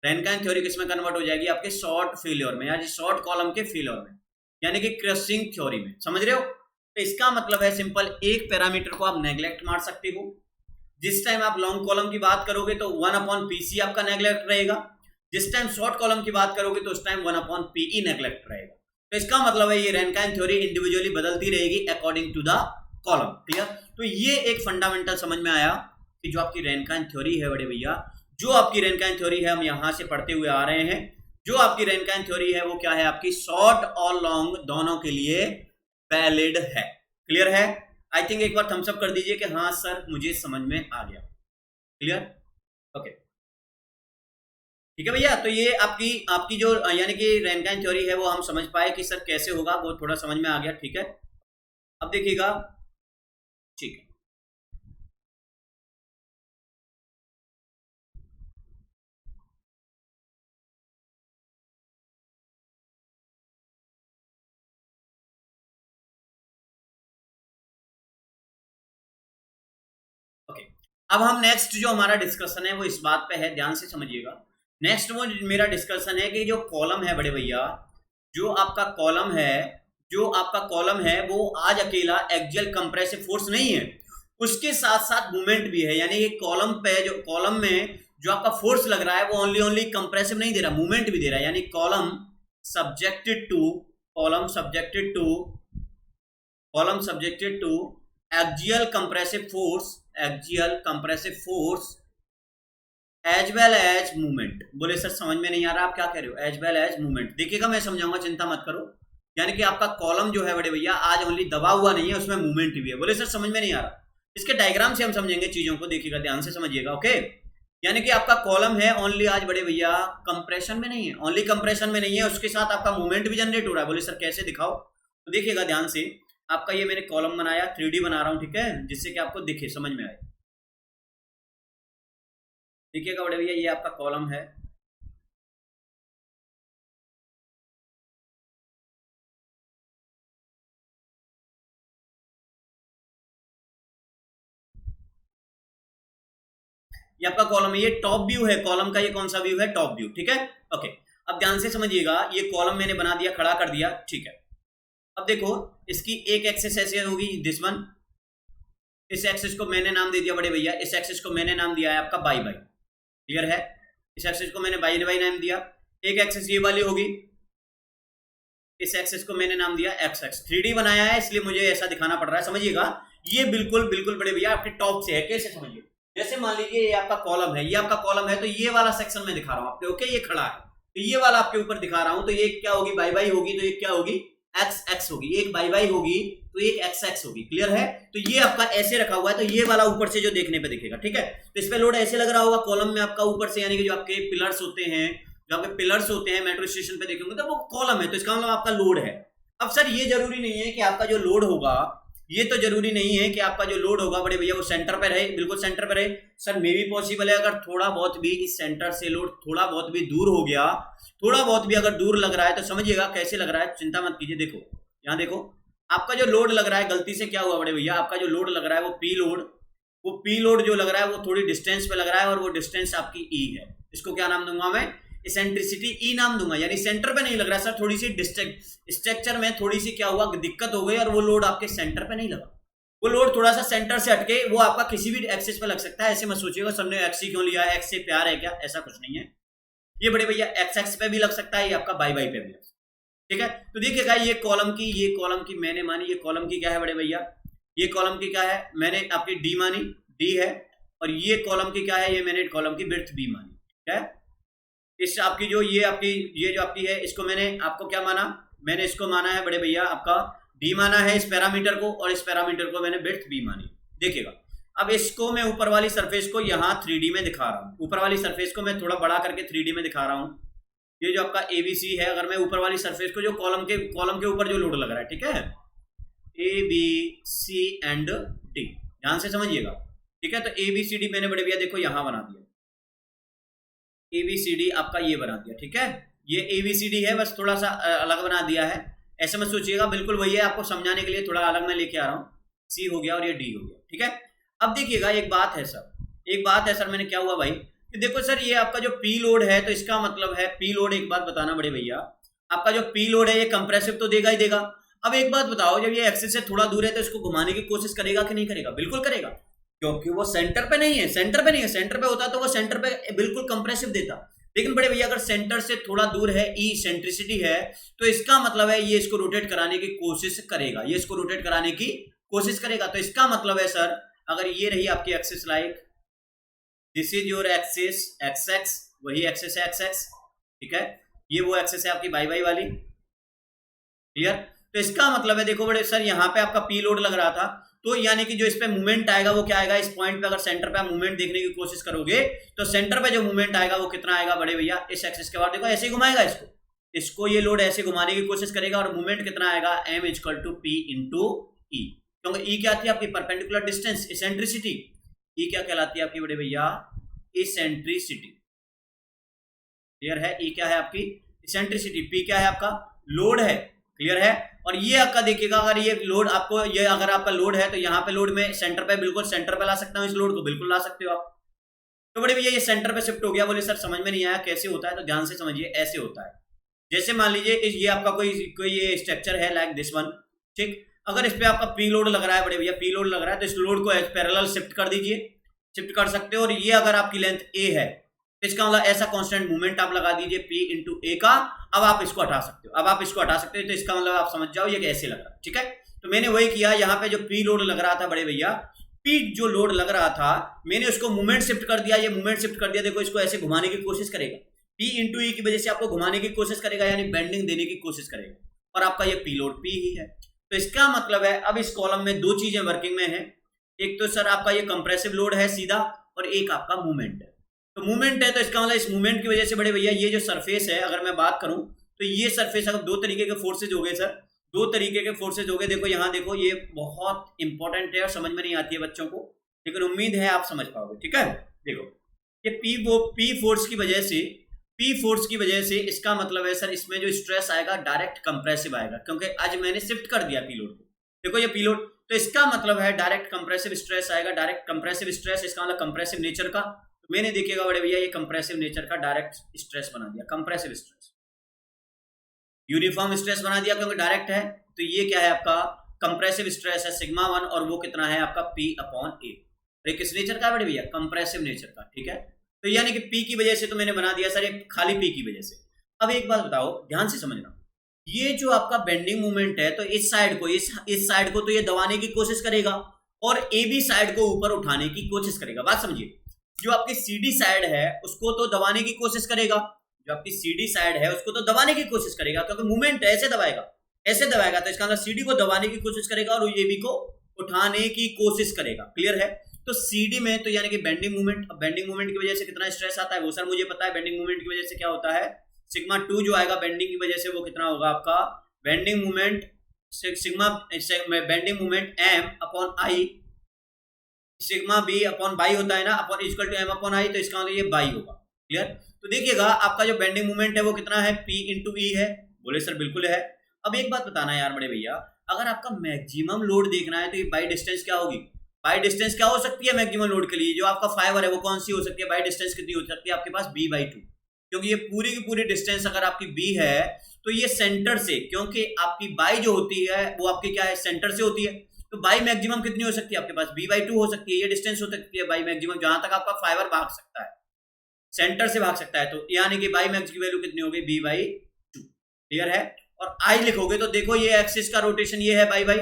रैनकाइन थ्योरी किसमें कन्वर्ट हो जाएगी आपके शॉर्ट फेलियर में, या शॉर्ट कॉलम के फेलियर में, यानी कि क्रशिंग थ्योरी में, समझ रहे हो। तो इसका मतलब है सिंपल, एक पैरामीटर को आप नेग्लेक्ट मार सकते हो, जिस टाइम आप लॉन्ग कॉलम की बात करोगे तो 1/PC आपका नेग्लेक्ट रहेगा, जिस टाइम शॉर्ट कॉलम की बात करोगे तो उस टाइम 1/PE नेग्लेक्ट रहेगा, तो इसका मतलब है ये रैनकाइन थ्योरी इंडिविजुअली बदलती रहेगी according to the column, clear. तो ये एक फंडामेंटल समझ में आया कि जो आपकी रैनकाइन थ्योरी है बड़े भैया, जो आपकी रैनकाइन थ्योरी है हम यहां से पढ़ते हुए आ रहे हैं, जो आपकी रैनकाइन थ्योरी है वो क्या है आपकी, शॉर्ट और लॉन्ग दोनों के लिए वैलिड है, क्लियर है। आई थिंक एक बार थम्स अप कर दीजिए कि हाँ सर मुझे समझ में आ गया, क्लियर, ओके, ठीक है भैया। तो ये आपकी आपकी जो यानी कि रैनकाइन थ्योरी है वो हम समझ पाए कि सर कैसे होगा, वो थोड़ा समझ में आ गया, ठीक है। अब देखिएगा, ठीक है, ओके। अब हम नेक्स्ट जो हमारा डिस्कशन है वो इस बात पे है, ध्यान से समझिएगा। नेक्स्ट वो मेरा डिस्कशन है कि जो कॉलम है बड़े भैया, जो आपका कॉलम है, जो आपका कॉलम है वो आज अकेला एक्सियल कंप्रेसिव फोर्स नहीं है, उसके साथ साथ मूवमेंट भी है, यानी कि कॉलम पे जो कॉलम में जो आपका फोर्स लग रहा है वो ओनली कंप्रेसिव नहीं दे रहा, मूवमेंट भी दे रहा है, यानी column subjected to column subjected to column subjected to axial compressive force, axial compressive force as well as movement. बोले सर समझ में नहीं आ रहा, आप क्या कह रहे हो, एज वेल एज मूवमेंट, देखिएगा मैं समझाऊंगा, चिंता मत करो। यानी कि आपका कॉलम जो है बड़े भैया आज ओनली दबा हुआ नहीं है, उसमें मूवमेंट भी है। बोले सर समझ में नहीं आ रहा, इसके डायग्राम से हम समझेंगे चीजों को, देखिएगा ध्यान से समझिएगा, ओके। यानी कि आपका कॉलम है ओनली आज बड़े भैया कंप्रेशन में नहीं है, ओनली कंप्रेशन में नहीं है, उसके साथ आपका मूवमेंट भी जनरेट हो रहा है। बोले सर कैसे दिखाओ, तो देखिएगा ध्यान से, आपका ये मैंने कॉलम बनाया, 3D बना रहा हूं, ठीक है, जिससे कि आपको दिखे समझ में आए। देखिएगा बड़े भैया ये आपका कॉलम है, ये आपका कॉलम है, ये टॉप व्यू है कॉलम का, ये कौन सा व्यू है, टॉप व्यू, ठीक है, ओके। अब ध्यान से समझिएगा, ये कॉलम मैंने बना दिया, खड़ा कर दिया, ठीक है। अब देखो इसकी एक एक्सिस ऐसे होगी, दिस वन, इस एक्सिस को मैंने नाम दे दिया बड़े भैया, इस एक्सिस को मैंने नाम दिया है आपका बाई बाई, क्लियर है, इस एक्सिस को मैंने बाई बाई नाम दिया। एक एक्सिस ये वाली होगी, इस एक्सिस को मैंने नाम दिया एक्स एक्स, 3D बनाया है इसलिए मुझे ऐसा दिखाना पड़ रहा है, समझिएगा। ये बिल्कुल बिल्कुल बड़े भैया आपके टॉप से है। कैसे समझिए, जैसे मान लीजिए ये आपका कॉलम है, ये आपका कॉलम है, तो ये वाला सेक्शन में दिखा रहा हूं आपको, ओके, ये खड़ा है, तो ये वाला आपके ऊपर दिखा रहा हूं, तो ये क्या होगी, बाई बाई होगी, तो ये क्या होगी, एक्स एक्स होगी, एक बाई बाई होगी, तो एक एक्स एक्स होगी। क्लियर है? तो ये आपका ऐसे रखा हुआ है, तो ये वाला ऊपर से जो देखने पे दिखेगा, ठीक है, तो इस पे लोड ऐसे लग रहा होगा कॉलम में आपका ऊपर से, यानी कि जो आपके पिलर्स होते हैं, जो आपके पिलर्स होते हैं मेट्रो स्टेशन पे देखेंगे तो वो कॉलम है, तो इसका मतलब आपका लोड है। अब सर ये जरूरी नहीं है कि आपका जो लोड होगा, ये तो जरूरी नहीं है कि आपका जो लोड होगा बड़े भैया वो सेंटर पे रहे, बिल्कुल सेंटर पे रहे। सर मे भी पॉसिबल है अगर थोड़ा बहुत भी इस सेंटर से लोड थोड़ा बहुत भी दूर हो गया, थोड़ा बहुत भी अगर दूर लग रहा है, तो समझिएगा कैसे लग रहा है, चिंता मत कीजिए। देखो यहाँ देखो, आपका जो लोड लग रहा है, गलती से क्या हुआ बड़े भैया, आपका जो लोड लग रहा है वो पी लोड, वो पी लोड जो लग रहा है वो थोड़ी डिस्टेंस पे लग रहा है, और वो डिस्टेंस आपकी ई है। इसको क्या नाम दूंगा मैं, इसेंट्रिसिटी ई नाम दूंगा, यानी सेंटर पे नहीं लग रहा सर, थोड़ी सी स्ट्रक्चर में थोड़ी सी क्या हुआ, दिक्कत हो गई, और वो लोड आपके सेंटर पे नहीं लगा, वो लोड थोड़ा सा सेंटर से हटके, वो आपका किसी भी एक्सिस पे लग सकता है। ऐसे मत सोचिएगा सर ने एक्स क्यों लिया है, एक्स से प्यार है क्या, ऐसा कुछ नहीं है। ये बड़े भैया एक्स एक्स पे भी लग सकता है, ये आपका बाई बाई पे भी लग सकता है, ठीक है। तो देखिएगा ये कॉलम की मैंने मानी, ये कॉलम की क्या है बड़े भैया, ये कॉलम की क्या है, मैंने आपकी डी मानी, डी है, और ये कॉलम की क्या है, ये मैंने कॉलम की विड्थ बी मानी, ठीक है। इस आपकी जो ये जो आपकी है, इसको मैंने आपको क्या माना, मैंने इसको माना है बड़े भैया आपका डी माना है इस पैरामीटर को, और इस पैरामीटर को मैंने विड्थ बी मानी। देखिएगा अब इसको मैं ऊपर वाली सरफेस को यहाँ 3D में दिखा रहा हूँ, ऊपर वाली सरफेस को मैं थोड़ा बड़ा करके 3D में दिखा रहा हूँ। ये जो आपका ABC है, अगर मैं ऊपर वाली सरफेस को, जो कॉलम के ऊपर जो लोड लग रहा है, ठीक है, ABC एंड D, ध्यान से समझिएगा, ठीक है। तो ABCD मैंने बड़े भैया देखो यहाँ बना दिया, ABCD आपका ये बना दिया, ठीक है, ये ABCD है, बस थोड़ा सा अलग बना दिया है, ऐसे मत सोचिएगा, बिल्कुल वही है, आपको समझाने के लिए थोड़ा अलग मैं लेके आ रहा हूँ। C हो गया और ये D हो गया, ठीक है। अब देखिएगा एक बात है सर, मैंने क्या हुआ भाई, कि देखो सर ये आपका जो P लोड है, तो इसका मतलब है P लोड, एक बात बताना बड़े भैया, आपका जो P लोड है ये कंप्रेसिव तो देगा ही देगा। अब एक बात बताओ, जब ये एक्सिस से थोड़ा दूर है तो इसको घुमाने की कोशिश करेगा कि नहीं करेगा, बिल्कुल करेगा, क्योंकि वो सेंटर पे नहीं है, सेंटर पे होता तो वो सेंटर पे बिल्कुल कंप्रेसिव देता। लेकिन बड़े भैया अगर सेंटर से थोड़ा दूर है, ई सेंट्रिसिटी है, तो इसका मतलब है ये इसको रोटेट कराने की कोशिश करेगा, ये इसको रोटेट कराने की कोशिश करेगा। तो इसका मतलब है सर, अगर ये रही आपकी axis, like this is your axis x x, वही एक्सिस है एक्स एक्स, ठीक है, ये वो एक्सिस है आपकी बाई बाई वाली, क्लियर। तो इसका मतलब है देखो बड़े सर, यहाँ पे आपका पी लोड लग रहा था, तो यानी कि जो इस पे मूवमेंट आएगा वो क्या आएगा, इस पॉइंट पे अगर सेंटर पे आप मूवमेंट देखने की कोशिश करोगे, तो सेंटर पे जो मूवमेंट आएगा वो कितना आएगा बड़े भैया, इस एक्सिस के बाद देखो ऐसे ही घुमाएगा इसको ये लोड ऐसे घुमाने की कोशिश करेगा, और मूवमेंट कितना आएगा, m equal to P into E, क्योंकि ई क्या थी आपकी परपेंडिकुलर डिस्टेंस, इसेंट्रिसिटी, ई क्या कहलाती है आपकी बड़े भैया, इसेंट्रिसिटी, क्लियर है। ई क्या है आपकी इसेंट्रिसिटी, पी क्या है आपका लोड है, क्लियर है। और ये आपका देखिएगा, अगर ये लोड आपको, ये अगर आपका लोड है, तो यहाँ पे लोड में सेंटर पे, बिल्कुल सेंटर पे ला सकता हूँ, इस लोड को बिल्कुल ला सकते हो आप। तो बड़े भैया ये सेंटर पे शिफ्ट हो गया, बोले सर समझ में नहीं आया कैसे होता है, तो ध्यान से समझिए, ऐसे होता है। जैसे मान लीजिए ये आपका कोई ये स्ट्रक्चर है लाइक दिस वन, ठीक, अगर इस पे आपका पी लोड लग रहा है बड़े भैया, पी लोड लग रहा है, तो इस लोड को पैरेलल शिफ्ट कर दीजिए, शिफ्ट कर सकते हो। और ये अगर आपकी लेंथ ए है, तो इसका मतलब ऐसा कांस्टेंट मूवमेंट आप लगा दीजिए P इंटू ए का। अब आप इसको हटा सकते हो, तो इसका मतलब आप समझ जाओ ये कैसे लग रहा है, ठीक है। तो मैंने वही किया, यहाँ पे जो P लोड लग रहा था बड़े भैया, P जो लोड लग रहा था, मैंने उसको मूवमेंट शिफ्ट कर दिया, ये मूवमेंट शिफ्ट कर दिया, देखो इसको ऐसे घुमाने की कोशिश करेगा, P इंटू ई की वजह से आपको घुमाने की कोशिश करेगा, यानी बेंडिंग देने की कोशिश करेगा, और आपका ये P लोड P ही है। तो इसका मतलब है अब इस कॉलम में दो चीजें वर्किंग में है, एक तो सर आपका ये कंप्रेसिव लोड है सीधा, और एक आपका मूवमेंट है। तो मूवमेंट है, तो इसका मतलब इस मूवमेंट की वजह से बड़े भैया ये जो सरफेस है, अगर मैं बात करूं तो ये सरफेस, अगर दो तरीके के फोर्सेज हो गए सर, दो तरीके के फोर्सेज हो गए। देखो यहाँ देखो, ये बहुत इंपॉर्टेंट है और समझ में नहीं आती है बच्चों को, लेकिन उम्मीद है आप समझ पाओगे, ठीक है। देखो ये पी फोर्स की वजह से इसका मतलब है सर, इसमें जो स्ट्रेस आएगा डायरेक्ट कंप्रेसिव आएगा, क्योंकि आज मैंने शिफ्ट कर दिया पी लोड को। देखो ये पी लोड, तो इसका मतलब है डायरेक्ट कंप्रेसिव स्ट्रेस आएगा, डायरेक्ट कंप्रेसिव स्ट्रेस, इसका मतलब कंप्रेसिव नेचर का। तो मैंने देखिएगा बड़े भैया ये कंप्रेसिव नेचर का डायरेक्ट स्ट्रेस बना दिया, कंप्रेसिव स्ट्रेस, यूनिफॉर्म स्ट्रेस बना दिया क्योंकि डायरेक्ट है। तो ये क्या है आपका कंप्रेसिव स्ट्रेस है सिग्मा 1, और वो कितना है आपका P अपॉन ए। ये किस नेचर का है बड़े भैया, कंप्रेसिव नेचर का, ठीक है। तो यानी कि P की वजह से तो मैंने बना दिया सर एक खाली P की वजह से। अब एक बात बताओ, ध्यान से समझना, ये जो आपका बेंडिंग मूवमेंट है, तो इस साइड को तो ये दबाने की कोशिश करेगा, और ए बी साइड को ऊपर उठाने की कोशिश करेगा। बात समझिए, जो आपकी सी डी साइड है उसको तो दबाने की कोशिश करेगा, जो आपकी सी डी साइड है उसको तो दबाने की कोशिश करेगा, क्योंकि मूवमेंट ऐसे दबाएगा, ऐसे दबाएगा, तो इसका मतलब सी डी को दबाने की कोशिश करेगा और ए बी को उठाने की कोशिश करेगा। क्लियर है? तो सीडी में तो यानी कि बेंडिंग मूवमेंट, बेंडिंग मूवमेंट की वजह से कितना स्ट्रेस आता है वो सर मुझे पता है। बेंडिंग मूवमेंट की वजह से क्या होता है, सिग्मा 2 जो आएगा बेंडिंग की वजह से वो कितना होगा आपका bending movement, sigma bending movement M upon I, sigma B upon by होता है ना, upon equal to M upon I, तो इसका मतलब ये बाई होगा। क्लियर? तो देखिएगा आपका जो बेंडिंग मूवमेंट है वो कितना है, पी इंटू ई है। बोले सर बिल्कुल है। अब एक बात बताना यार बड़े भैया, अगर आपका मैक्सिमम लोड देखना है तो ये बाई डिस्टेंस क्या होगी, बाई डिस्टेंस क्या हो सकती है मैक्सिमम लोड के लिए, जो आपका फाइबर है वो कौन सी हो सकती है, बाई डिस्टेंस कितनी हो सकती है आपके पास, b/2, क्योंकि ये पूरी की पूरी डिस्टेंस अगर आपकी b है तो ये सेंटर से, क्योंकि आपकी बाई जो होती है वो आपकी क्या है, सेंटर से होती है, तो बाई मैक्सिमम कितनी हो सकती है आपके पास, b/2 हो सकती है, ये डिस्टेंस हो सकती है बाई मैक्सिमम, जहां तक आपका फाइबर भाग सकता है, सेंटर से भाग सकता है, तो यानी कि बाई मैक्स की वैल्यू कितनी हो गई, b/2। क्लियर है? और आई लिखोगे तो देखो ये एक्सिस का रोटेशन ये है बाई बाई,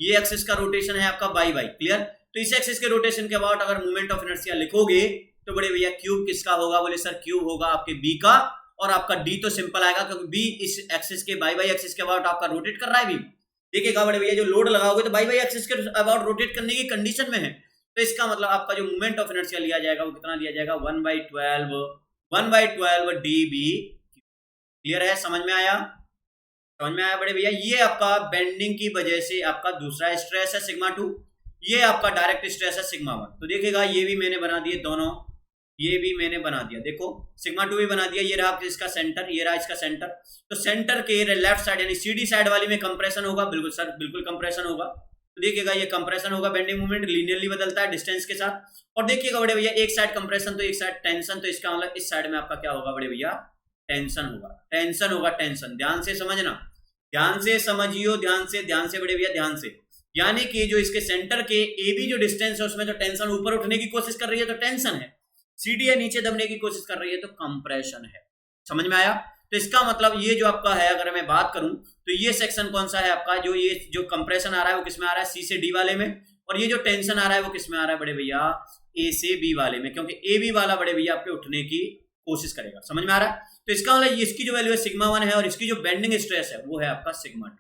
ये एक्सिस का रोटेशन है आपका बाई बाई। क्लियर? तो इस एक्सिस के रोटेशन के अबाउट अगर मोमेंट ऑफ इनर्शिया लिखोगे तो बड़े भैया क्यूब किसका होगा, बोले सर क्यूब होगा आपके बी का, और आपका डी तो सिंपल आएगा क्योंकि बी इस एक्सिस के बाई बाई एक्सिस के अबाउट आपका रोटेट कर रहा है बी। देखिएगा बड़े भैया जो लोड लगाओगे तो बाई बाई एक्सिस के अबाउट रोटेट करने की कंडीशन में है, तो इसका मतलब आपका जो मोमेंट ऑफ इनर्शिया लिया जाएगा वो कितना लिया जाएगा, 1/12 dB। क्लियर है? समझ में आया? समझ में आया बड़े भैया? ये आपका बेंडिंग की वजह से आपका दूसरा स्ट्रेस है सिग्मा 2, ये आपका डायरेक्ट स्ट्रेस है सिग्मा 1। तो देखिएगा ये भी मैंने बना दिए दोनों, ये भी मैंने बना दिया, देखो सिग्मा 2 भी बना दिया, ये रहा इसका सेंटर, ये रहा इसका सेंटर, तो सेंटर के लेफ्ट साइड यानी सीडी साइड वाली में कंप्रेशन होगा, बिल्कुल सर बिल्कुल कंप्रेशन होगा। तो देखिएगा ये कंप्रेशन होगा, बेंडिंग मूवमेंट लीनियरली बदलता है डिस्टेंस के साथ, और देखिएगा बड़े भैया एक साइड कंप्रेशन तो एक साइड टेंशन, तो इसका मतलब इस साइड में आपका क्या होगा बड़े भैया, टेंशन होगा, टेंशन होगा, टेंशन। ध्यान से समझना, ध्यान से समझियो, ध्यान से बड़े भैया, ध्यान से। यानी कि जो इसके सेंटर के ए बी जो डिस्टेंस है उसमें तो टेंशन ऊपर उठने की कोशिश कर रही है तो टेंशन है, सीडी है नीचे दबने की कोशिश कर रही है तो कंप्रेशन है। समझ में आया? तो इसका मतलब ये जो आपका है, अगर मैं बात करूं तो ये सेक्शन कौन सा है आपका, जो ये जो कंप्रेशन आ रहा है वो किसमें आ रहा है, सी से डी वाले में, और ये जो टेंशन आ रहा है वो किसमें आ रहा है बड़े भैया, ए से बी वाले में, क्योंकि ए बी वाला बड़े भैया आपके उठने की कोशिश करेगा। समझ में आ रहा है? तो इसका मतलब इसकी जो वैल्यू है सिग्मा 1 है और इसकी जो बेंडिंग स्ट्रेस है वो है आपका सिग्मा 2।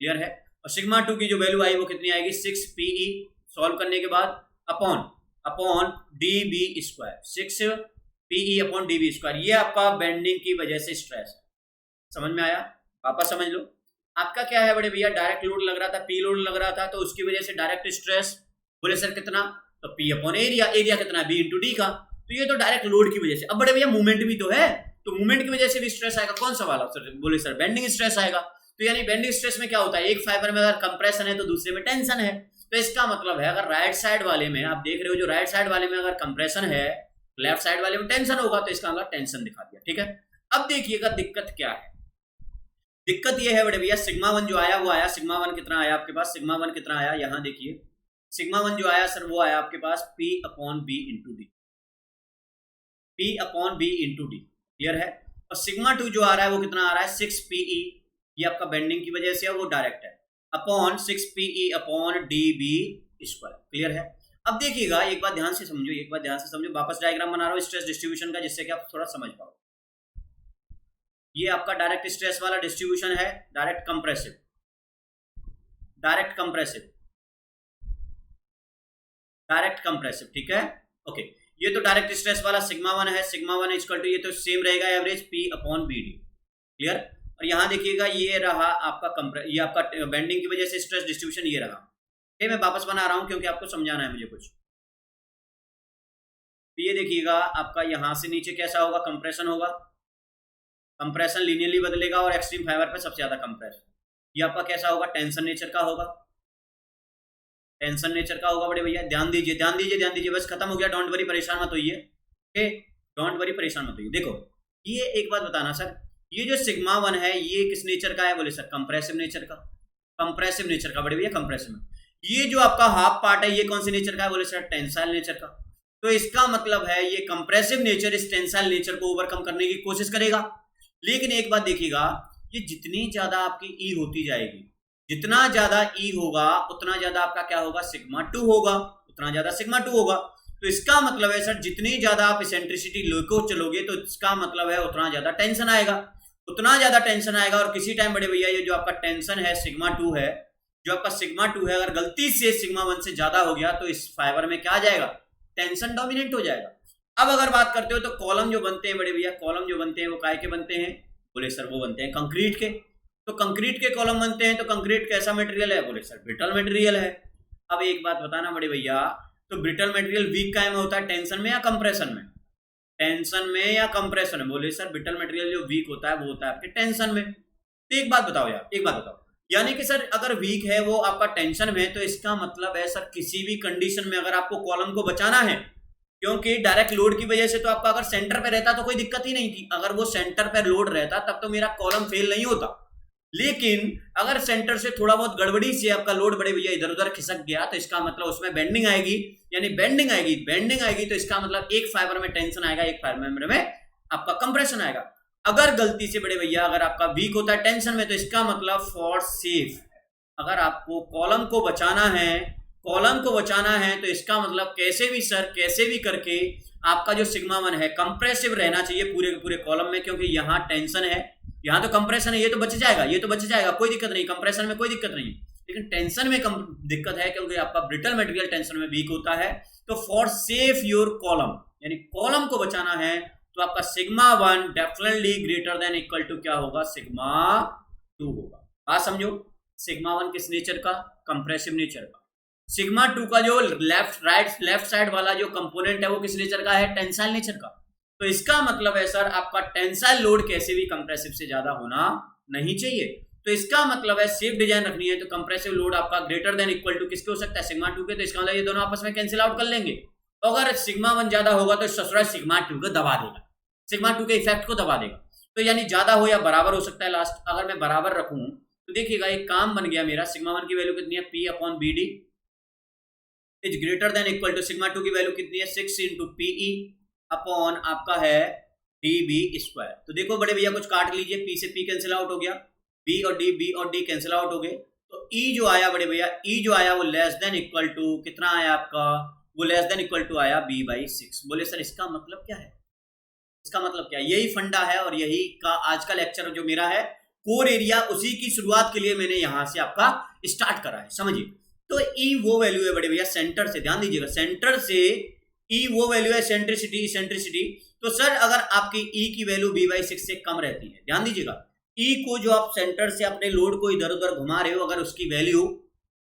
क्लियर है? और सिग्मा 2 की जो वैल्यू आई वो कितनी आएगी, 6 PE सॉल्व करने के बाद upon DB square, 6 PE upon DB square, ये आपका बेंडिंग की वजह से स्ट्रेस है। समझ में आया? वापस समझ लो, आपका क्या है बड़े भैया, डायरेक्ट लोड लग रहा था, P लोड लग रहा था, तो उसकी वजह से डायरेक्ट स्ट्रेस, बोले सर कितना, तो P अपॉन एरिया, एरिया कितना, B इंटू डी का, तो ये तो डायरेक्ट लोड की वजह से। अब बड़े भैया मूवमेंट भी तो है, तो मूवमेंट की वजह से भी स्ट्रेस आएगा, कौन सा वाला सर, बोले सर बेंडिंग स्ट्रेस आएगा। तो यानी बेंडिंग स्ट्रेस में क्या होता है, एक फाइबर में अगर कंप्रेशन है तो दूसरे में टेंशन है, तो इसका मतलब है अगर राइट साइड वाले में आप देख रहे हो, जो राइट साइड वाले में अगर कंप्रेशन है, लेफ्ट साइड वाले में टेंशन होगा, तो इसका मतलब टेंशन दिखा दिया। ठीक है? अब देखिएगा दिक्कत क्या है, दिक्कत ये है बड़े भैया, सिग्मा 1 जो आया वो आया, सिग्मा 1 कितना आया आपके पास, सिग्मा 1 कितना आया, यहां देखिए सिग्मा 1 जो आया सर वो आया आपके पास P upon B into D, P upon B into D. Clear है? और सिग्मा 2 जो आ रहा है वो कितना आ रहा है, 6 PE, ये आपका बेंडिंग की वजह से है, वो डायरेक्ट है, upon 6 PE upon DB square. Clear है? अब देखिएगा एक बात ध्यान से समझो, एक बात ध्यान से समझो, वापस डायग्राम बना रहा हूं स्ट्रेस डिस्ट्रीब्यूशन का, जिससे कि आप थोड़ा समझ पाओ। ये आपका डायरेक्ट स्ट्रेस वाला डिस्ट्रीब्यूशन है, direct compressive, direct compressive, direct compressive. ठीक है? ओके, ये तो डायरेक्ट स्ट्रेस वाला सिग्मा 1 है, सिग्मा 1 इक्वल टू ये तो सेम रहेगा average P upon BD। Clear? और यहां देखिएगा ये रहा आपका ये आपका बेंडिंग की वजह से स्ट्रेस डिस्ट्रीब्यूशन ये रहा। मैं वापस बना रहा हूं क्योंकि आपको समझाना है मुझे कुछ। तो ये देखिएगा आपका यहां से नीचे कैसा होगा, कंप्रेशन होगा, कंप्रेशन लीनियरली बदलेगा और एक्सट्रीम फाइबर पे सबसे ज्यादा कंप्रेस। ये आपका कैसा होगा, टेंशन नेचर का होगा, टेंशन नेचर का होगा बड़े भैया। ध्यान दीजिए, ध्यान दीजिए, ध्यान दीजिए, बस खत्म हो गया, डोंट वरी, परेशान मत होइए। ओके, डोंट वरी, परेशान मत होइए। देखो ये एक बात बताना सर, ये जो सिग्मा 1 है ये किस नेचर का है, बोले सर कंप्रेसिव नेचर का, कंप्रेसिव नेचर का बड़े भैया, कंप्रेसिव में। ये जो आपका हाफ पार्ट है ये कौन सी नेचर का है, बोले सर टेंसाइल नेचर का। तो इसका मतलब है ये कंप्रेसिव नेचर इस टेंसाइल नेचर को ओवरकम करने की कोशिश करेगा। लेकिन एक बात देखिएगा, ये जितनी ज्यादा आपकी ई होती जाएगी, जितना ज्यादा ई होगा उतना ज्यादा आपका क्या होगा, सिग्मा 2 होगा, उतना ज्यादा सिग्मा 2 होगा। तो इसका मतलब है सर जितनी ज्यादा आप इसेंट्रिसिटी लेकर चलोगे तो इसका मतलब है उतना ज्यादा टेंशन आएगा, उतना ज्यादा टेंशन आएगा। और किसी टाइम बड़े भैया ये जो आपका टेंशन है सिग्मा 2 है, जो आपका सिग्मा 2 है, अगर गलती से सिग्मा 1 से ज्यादा हो गया तो इस फाइबर में क्या आ जाएगा, टेंशन डोमिनेट हो जाएगा। अब अगर बात करते हो तो कॉलम जो बनते हैं बड़े भैया, कॉलम जो बनते हैं वो काय के बनते हैं, बोले सर वो बनते हैं कंक्रीट के। तो कंक्रीट के कॉलम बनते हैं, तो कंक्रीट कैसा मटेरियल है, बोले सर ब्रिटल मटेरियल है। अब एक बात बताना बड़े भैया, तो ब्रिटल मटेरियल वीक काय में होता है, टेंशन में या कंप्रेशन में, टेंशन में या कंप्रेशन में, बोले सर ब्रिटल मटेरियल जो वीक होता है वो होता है आपके टेंशन में। तो एक बात बताओ यार, एक बात बताओ, यानी कि सर अगर वीक है वो आपका टेंशन में, तो इसका मतलब है सर किसी भी कंडीशन में अगर आपको कॉलम को बचाना है, क्योंकि डायरेक्ट लोड की वजह से तो आपका अगर सेंटर पे रहता तो कोई दिक्कत ही नहीं थी, अगर वो सेंटर पे लोड रहता तब तो मेरा कॉलम फेल नहीं होता। लेकिन अगर सेंटर से थोड़ा बहुत गड़बड़ी से आपका लोड बड़े भैया इधर उधर खिसक गया तो इसका मतलब उसमें बेंडिंग आएगी, यानी बेंडिंग आएगी तो इसका मतलब एक फाइबर में टेंशन आएगा, एक फाइबर में आपका कंप्रेशन आएगा। अगर गलती से बड़े भैया अगर आपका वीक होता है टेंशन में, तो इसका मतलब फॉर सेफ अगर आपको कॉलम को बचाना है, कॉलम को बचाना है, तो इसका मतलब कैसे भी सर कैसे भी करके आपका जो सिग्मा 1 है कंप्रेसिव रहना चाहिए पूरे के पूरे कॉलम में, क्योंकि यहाँ टेंशन है, यहाँ तो कंप्रेशन है, ये तो बच जाएगा, ये तो बच जाएगा, कोई दिक्कत नहीं, कंप्रेशन में कोई दिक्कत नहीं, लेकिन टेंशन में कम दिक्कत है क्योंकि आपका ब्रिटल मटेरियल टेंशन में वीक होता है। तो फॉर सेफ योर कॉलम, यानी कॉलम को बचाना है, तो आपका sigma 1 definitely greater than equal to क्या होगा, सिग्मा 2 होगा। बात समझो, सिग्मा 1 किस नेचर का, कंप्रेसिव नेचर का, सिग्मा 2 का जो लेफ्ट साइड वाला जो कंपोनेंट है वो किस नेचर का है, टेंसाइल नेचर का। तो इसका मतलब है सर आपका टेंसाइल लोड कैसे भी कंप्रेसिव से ज्यादा होना नहीं चाहिए। तो इसका मतलब है सेफ डिजाइन रखनी है तो कंप्रेसिव लोड आपका ग्रेटर देन इक्वल टू किसके हो सकता है, सिग्मा 2 के। तो इसका मतलब ये दोनों आपस में कैंसिल आउट कर लेंगे। तो अगर सिग्मा 1 ज्यादा होगा तो ससुरा सिग्मा 2 को दबा देगा, सिग्मा 2 के इफेक्ट को दबा देगा। तो यानी ज्यादा हो या बराबर हो सकता है लास्ट। अगर मैं बराबर रखूं तो देखिएगा एक काम बन गया मेरा, सिग्मा 1 की वैल्यू कितनी है, P upon BD is greater than equal to sigma 2 की वैल्यू कितनी है, 6 इंटू PE अपॉन आपका है DB स्क्वायर। तो देखो बड़े भैया कुछ काट लीजिए, P से P कैंसिल आउट हो गया, B और D कैंसिल आउट हो गए। तो E जो आया बड़े भैया, E जो आया वो लेस देन इक्वल टू कितना आया आपका, वो लेस देन इक्वल टू आया B/6। बोले सर इसका मतलब क्या है, इसका मतलब क्या है, यही फंडा है और यही का आज का लेक्चर जो मेरा है कोर एरिया, उसी की शुरुआत के लिए मैंने यहां से आपका स्टार्ट करा है, समझिए। तो E वो वैल्यू है बड़े भैया सेंटर से, ध्यान दीजिएगा सेंटर से E वो वैल्यू है सेंट्रिसिटी। तो सर अगर आपकी E की वैल्यू B/6 से कम रहती है, ध्यान दीजिएगा, E को जो आप सेंटर से अपने लोड को इधर उधर घुमा रहे हो, अगर उसकी वैल्यू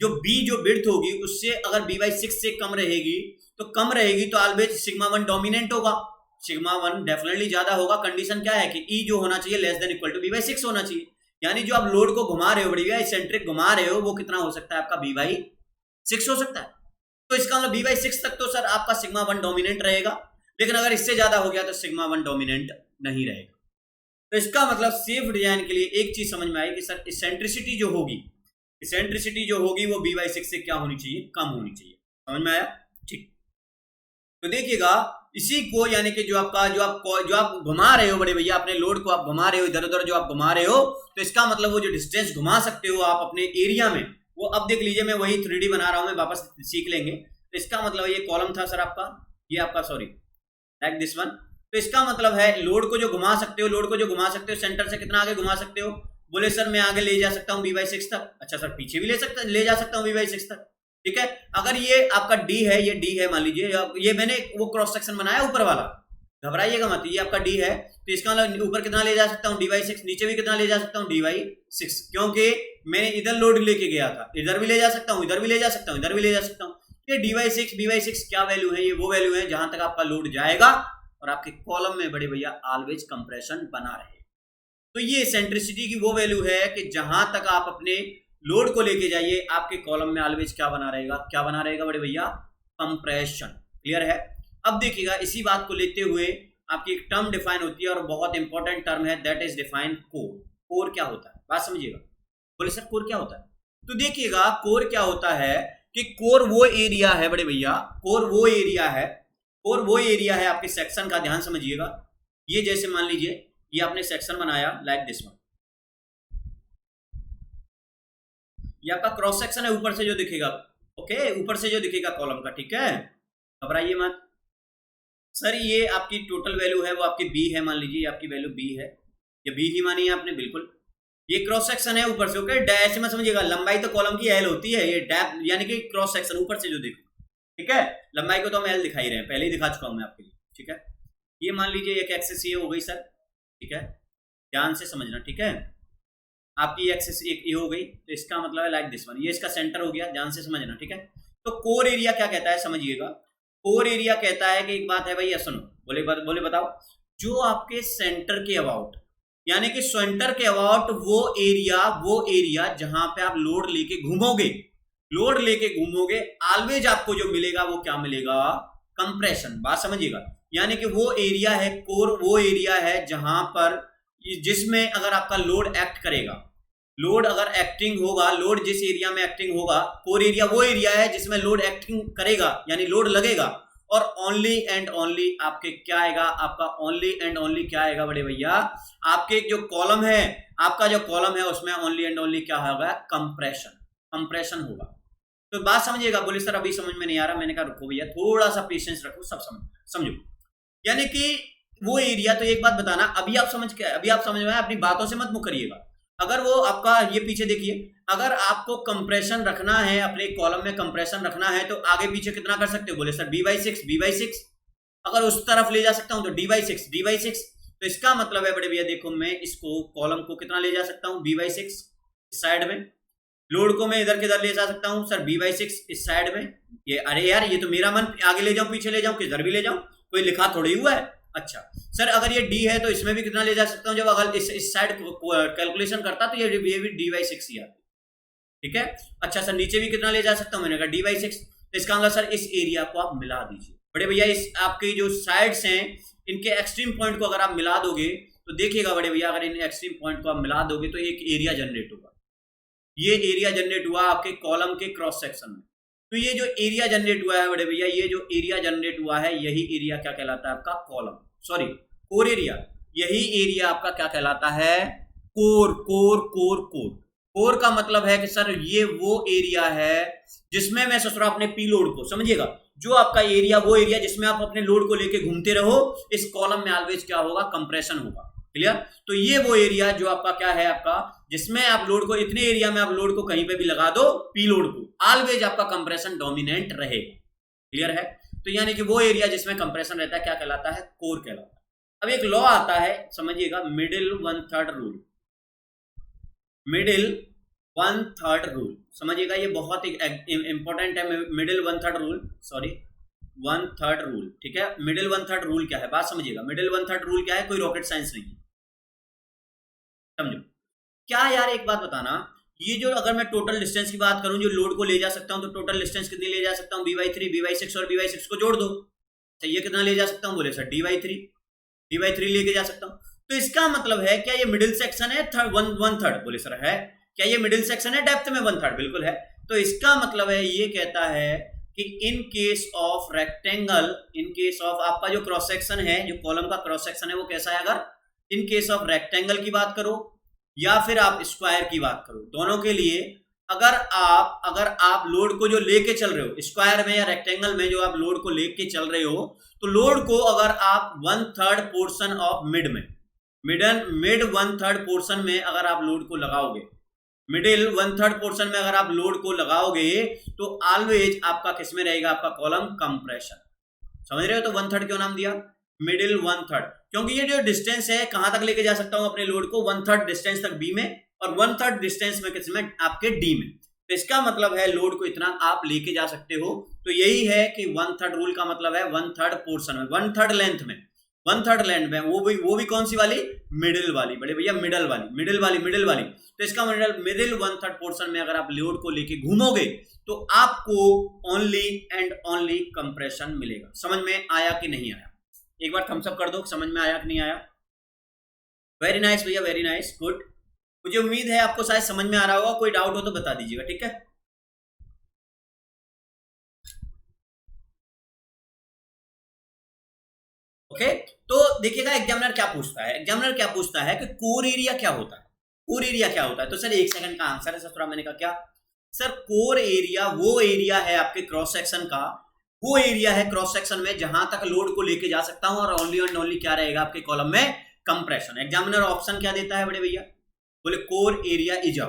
जो B जो विड्थ होगी उससे अगर B/6 से कम रहेगी तो ऑलवेज सिग्मा 1 डोमिनेंट होगा, सिग्मा 1 डेफिनेटली ज्यादा होगा। कंडीशन क्या है कि E जो होना चाहिए less than equal to B/6 होना चाहिए, यानी जो आप लोड को घुमा रहे हो बढ़िया इसेंट्रिक घुमा रहे हो वो कितना हो सकता है आपका B/6 हो सकता है। तो इसका मतलब B/6 तक तो सर आपका सिग्मा 1 डोमिनेंट रहेगा, लेकिन अगर इससे ज्यादा हो गया तो सिग्मा 1 डोमिनेंट नहीं रहेगा। तो इसका मतलब सेफ डिजाइन के लिए एक चीज समझ में आई कि सर इसेंट्रिसिटी जो होगी वो B/6 से क्या होनी चाहिए, कम होनी चाहिए। समझ में आया, ठीक। तो देखिएगा इसी को यानी कि जो आप घुमा रहे हो बड़े भैया अपने लोड को आप घुमा रहे हो इधर उधर जो आप घुमा रहे हो, तो इसका मतलब वो जो डिस्टेंस घुमा सकते हो आप अपने एरिया में वो अब देख लीजिए, मैं वही 3D बना रहा हूं, मैं वापस सीख लेंगे। तो इसका मतलब ये कॉलम था सर आपका, ये आपका सॉरी लाइक दिस वन। तो इसका मतलब है लोड को जो घुमा सकते हो सेंटर से कितना आगे घुमा सकते हो, बोले सर मैं आगे ले जा सकता हूँ B/6 तक। अच्छा सर पीछे भी ले जा सकता हूँ B/6 तक, ठीक है। अगर ये आपका D है, ये D है मान लीजिए, ये मैंने वो क्रॉस सेक्शन बनाया ऊपर वाला, घबराइएगा मत, ये आपका D है। तो इसका मतलब ऊपर कितना ले जा सकता हूँ D/6, नीचे भी कितना ले जा सकता हूँ D/6, क्योंकि मैंने इधर लोड लेके गया था, इधर भी ले जा सकता हूँ, इधर भी ले जा सकता हूँ, इधर भी ले जा सकता हूँ। ये B/6 क्या वैल्यू है, ये वो वैल्यू है जहां तक आपका लोड जाएगा और आपके कॉलम में बड़े भैया ऑलवेज कंप्रेशन बना रहे। तो ये सेंट्रिसिटी की वो वैल्यू है कि जहां तक आप अपने लोड को लेके जाइए आपके कॉलम में ऑलवेज क्या बना रहेगा बड़े भैया, कंप्रेशन। क्लियर है। अब देखिएगा इसी बात को लेते हुए आपकी एक टर्म डिफाइन होती है और बहुत इंपॉर्टेंट टर्म है, that is define core. Core क्या होता है, बात समझिएगा। बोले सर कोर क्या होता है, तो देखिएगा कोर क्या होता है कि कोर वो एरिया है बड़े भैया, कोर वो एरिया है आपके सेक्शन का, ध्यान समझिएगा। ये जैसे मान लीजिए ये आपने सेक्शन बनाया लाइक दिस वन, ये आपका क्रॉस सेक्शन है, ऊपर से जो दिखेगा, ओके, ऊपर से जो दिखेगा कॉलम का, ठीक है, घबराइए मत। सर ये आपकी टोटल वैल्यू है वो आपकी बी है, मान लीजिए आपकी वैल्यू बी है, ये बी ही मानी है आपने, बिल्कुल। ये क्रॉस सेक्शन है ऊपर से, ओके, डैश में समझिएगा, लंबाई तो कॉलम की एल होती है, ये डैप यानी कि क्रॉस सेक्शन ऊपर से जो देखो, ठीक है, लंबाई को तो हम एल दिखाई रहे हैं, पहले ही दिखा चुका हूं मैं आपके लिए, ठीक है। ये मान लीजिए एक एक्सिस ये हो गई सर, ठीक है, ध्यान से समझना, ठीक है, आपकी एक्सिस एक ये हो गई, तो इसका मतलब है लाइक दिस वन, ये इसका सेंटर हो गया, ध्यान से समझना, ठीक है। तो कोर एरिया क्या कहता है समझिएगा, कोर एरिया कहता है कि एक बात है भाई, सुनो, बोले बताओ, जो आपके सेंटर के अबाउट, यानी कि सेंटर के अबाउट वो एरिया जहां पे आप लोड लेके घूमोगे, ऑलवेज आपको जो मिलेगा वो क्या मिलेगा, कंप्रेशन, बात समझिएगा। यानी कि वो एरिया है कोर, वो एरिया है जहां पर जिसमें अगर आपका लोड एक्ट करेगा, लोड अगर एक्टिंग होगा, लोड जिस एरिया में एक्टिंग होगा, कोर एरिया वो एरिया है जिसमें लोड एक्टिंग करेगा, यानी लोड लगेगा, और ओनली एंड ओनली आपके क्या आएगा, आपका ओनली एंड ओनली क्या आएगा बड़े भैया, आपके जो कॉलम है, आपका जो कॉलम है उसमें ओनली एंड ओनली क्या होगा, कंप्रेशन होगा। तो बात समझिएगा। बोले सर अभी समझ में नहीं आ रहा, मैंने कहा रुको भैया थोड़ा सा पेशेंस रखो, सब समझो। यानी कि वो एरिया, तो एक बात बताना, अभी आप समझ में आए, अपनी बातों से मत मुकर करिएगा। अगर वो आपका ये पीछे देखिए, अगर आपको कंप्रेशन रखना है, अपने कॉलम में कंप्रेशन रखना है, तो आगे पीछे कितना कर सकते हो, बोले सर b/6, अगर उस तरफ ले जा सकता हूं तो d/6, तो इसका मतलब है बड़े भैया देखो, मैं इसको कॉलम को कितना ले जा सकता हूं, b/6 इस साइड में, लोड को मैं इधर किधर ले जा सकता हूं सर, b/6 इस साइड में। ये अरे यार ये तो मेरा मन, आगे ले जाऊं पीछे ले जाऊं किधर भी ले जाऊं, कोई लिखा थोड़ी हुआ है। अच्छा सर अगर ये d है तो इसमें भी कितना ले जा सकता हूं, जब अगर इस साइड कैलकुलेशन करता तो ये भी d/6 ही आता, ठीक है। अच्छा सर नीचे भी कितना ले जा सकता हूं, मैंने कहा d/6, तो इसका मतलब सर इस एरिया को आप मिला दीजिए बड़े भैया, इस आपके जो साइड्स हैं इनके एक्सट्रीम पॉइंट को अगर आप मिला दोगे तो देखिएगा बड़े भैया, अगर इन एक्सट्रीम पॉइंट को आप मिला दोगे तो एक एरिया जनरेट होगा। ये एरिया जनरेट हुआ आपके कॉलम के क्रॉस सेक्शन में, तो ये जो एरिया जनरेट हुआ है बड़े भैया, ये जो एरिया जनरेट हुआ है यही एरिया क्या कहलाता है, आपका कॉलम, सॉरी कोर एरिया, यही एरिया आपका क्या कहलाता है, कोर। कोर का मतलब है कि सर ये वो एरिया है जिसमें मैं ससुरा अपने पी लोड को, समझिएगा, जो आपका एरिया वो एरिया जिसमें आप अपने लोड को लेके घूमते रहो, इस कॉलम में ऑलवेज क्या होगा, कंप्रेशन होगा, क्लियर। तो ये वो एरिया जो आपका क्या है, आपका जिसमें आप लोड को, इतने एरिया में आप लोड को कहीं पे भी लगा दो, पी लोड को, ऑलवेज आपका कंप्रेशन डोमिनेंट रहेगा, क्लियर है। तो यानी कि वो एरिया जिसमें कंप्रेशन रहता है क्या कहलाता है, कोर कहलाता है। अब एक लॉ आता है समझिएगा, मिडिल 1/3 रूल, मिडिल 1/3 रूल समझिएगा, ये बहुत इंपॉर्टेंट है, मिडिल 1/3 रूल, सॉरी 1/3 रूल, ठीक है। मिडिल 1/3 रूल क्या है, बात समझिएगा, मिडिल 1/3 रूल क्या है, कोई रॉकेट साइंस नहीं है, समझो क्या यार। एक बात बताना, ये जो अगर मैं टोटल डिस्टेंस की बात करूं, जो लोड को ले जा सकता हूं, तो टोटल डिस्टेंस कितनी ले जा सकता हूं, b/3, b/6 और b/6 को जोड़ दो, तो ये कितना ले जा सकता हूं, बोले सर d/3 लेके जा सकता हूं। तो इसका मतलब है क्या ये मिडिल सेक्शन है, 1/3, बोले सर है, क्या ये मिडिल सेक्शन है, डेप्थ में 1/3, बिल्कुल है। तो इसका मतलब है ये कहता है कि in case of rectangle, in case of आपका जो क्रॉस सेक्शन है, जो कॉलम का क्रॉस सेक्शन है वो कैसा है, अगर इन केस ऑफ रेक्टेंगल की बात करो या फिर आप स्क्वायर की बात करो, दोनों के लिए अगर आप लोड को जो लेके चल रहे हो, स्क्वायर में या रेक्टेंगल में जो आप लोड को लेके चल रहे हो, तो लोड को अगर आप 1/3 पोर्शन ऑफ मिड 1/3 पोर्शन में अगर आप लोड को लगाओगे, मिडिल 1/3 पोर्शन में अगर आप लोड को लगाओगे, तो ऑलवेज आपका किसमें रहेगा, आपका कॉलम कंप्रेशन, समझ रहे हो। तो 1/3 क्यों नाम दिया, मिडिल 1/3, क्योंकि ये जो डिस्टेंस है कहां तक लेके जा सकता हूं अपने लोड को, 1/3 डिस्टेंस तक बी में और 1/3 डिस्टेंस में किसमें, आपके डी में। तो इसका मतलब है लोड को इतना आप लेके जा सकते हो। तो यही है कि 1/3 रूल का मतलब है 1/3 पोर्शन में, 1/3 लेंथ में, 1/3 लेंथ में, वो भी कौन सी वाली, मिडिल वाली, बड़े भैया मिडिल वाली। तो इसका मिडिल 1/3 पोर्शन में अगर आप लोड को लेके घूमोगे तो आपको ओनली एंड ओनली कंप्रेशन मिलेगा। समझ में आया कि नहीं आया, एक बार थम्स अप कर दो, समझ में आया कि नहीं आया। वेरी नाइस भैया, वेरी नाइस, गुड। मुझे उम्मीद है आपको शायद समझ में आ रहा होगा, कोई डाउट हो तो बता दीजिएगा, ठीक है। ओके तो देखिएगा एग्जामिनर क्या पूछता है कि कोर एरिया क्या होता है, तो सर 1 सेकंड का आंसर है सर, मैंने कहा क्या, सर कोर एरिया वो एरिया है आपके क्रॉस सेक्शन का, वो एरिया है क्रॉस सेक्शन में जहां तक लोड को लेके जा सकता हूं, और ओनली एंड ओनली क्या रहेगा आपके कॉलम में, कंप्रेशन। एग्जामिनर ऑप्शन क्या देता है बड़े भैया, बोले core area is a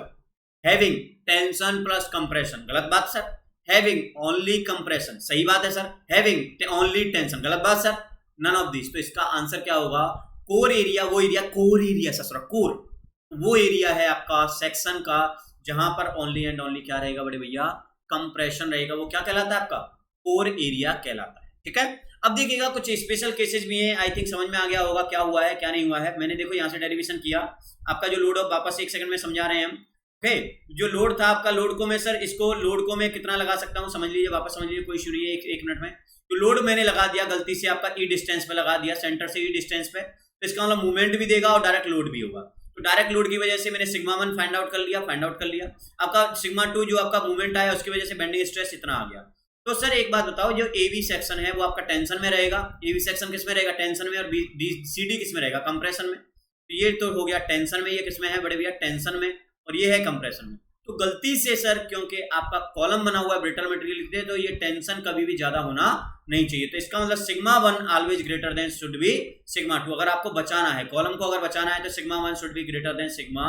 having tension plus compression, गलत बात सर। हैविंग ओनली कंप्रेशन, सही बात है सर। हैविंग ओनली टेंशन, गलत बात सर। नन ऑफ दिस, तो इसका आंसर क्या होगा, कोर एरिया वो area, core area sir, core वो एरिया है आपका सेक्शन का जहां पर ओनली एंड ओनली क्या रहेगा बड़े भैया, कंप्रेशन रहेगा। वो क्या कहलाता है आपका, कोर एरिया कहलाता है। ठीक है, अब देखिएगा कुछ स्पेशल केसेस भी हैं, आई थिंक समझ में आ गया होगा क्या हुआ है क्या नहीं हुआ है। मैंने देखो यहाँ से डेरिवेशन किया, आपका जो लोड, वापस एक सेकंड में समझा रहे हैं हम। ओके, जो लोड था आपका, लोड को मैं सर, इसको लोड को मैं कितना लगा सकता हूँ, समझ लीजिए, वापस समझ लीजिए, कोई इशू नहीं है, एक मिनट में। तो लोड मैंने लगा दिया गलती से आपका ई डिस्टेंस पे लगा दिया, सेंटर से ई डिस्टेंस पे, तो इसका मतलब मूवमेंट भी देगा और डायरेक्ट लोड भी होगा। तो डायरेक्ट लोड की वजह से मैंने सिग्मा 1 फाइंड आउट कर लिया। आपका सिग्मा 2 जो आपका मूवमेंट आया उसकी वजह से बेंडिंग स्ट्रेस इतना आ गया। तो सर एक बात बताओ, जो एवी सेक्शन है वो आपका टेंशन में रहेगा, एवी सेक्शन किस में रहेगा, टेंशन में, और सीडी किस में रहेगा, कंप्रेशन में। तो ये तो हो गया टेंशन में, ये किस में है बड़े भैया, टेंशन में, और ये है कंप्रेशन में। तो गलती से सर, क्योंकि आपका कॉलम बना हुआ है ब्रिटल मटेरियल लिखते हैं, तो ये टेंशन कभी भी ज्यादा होना नहीं चाहिए। तो इसका मतलब sigma 1 always greater than should be sigma 2। अगर आपको बचाना है, कॉलम को अगर बचाना है, तो sigma 1 should be greater than sigma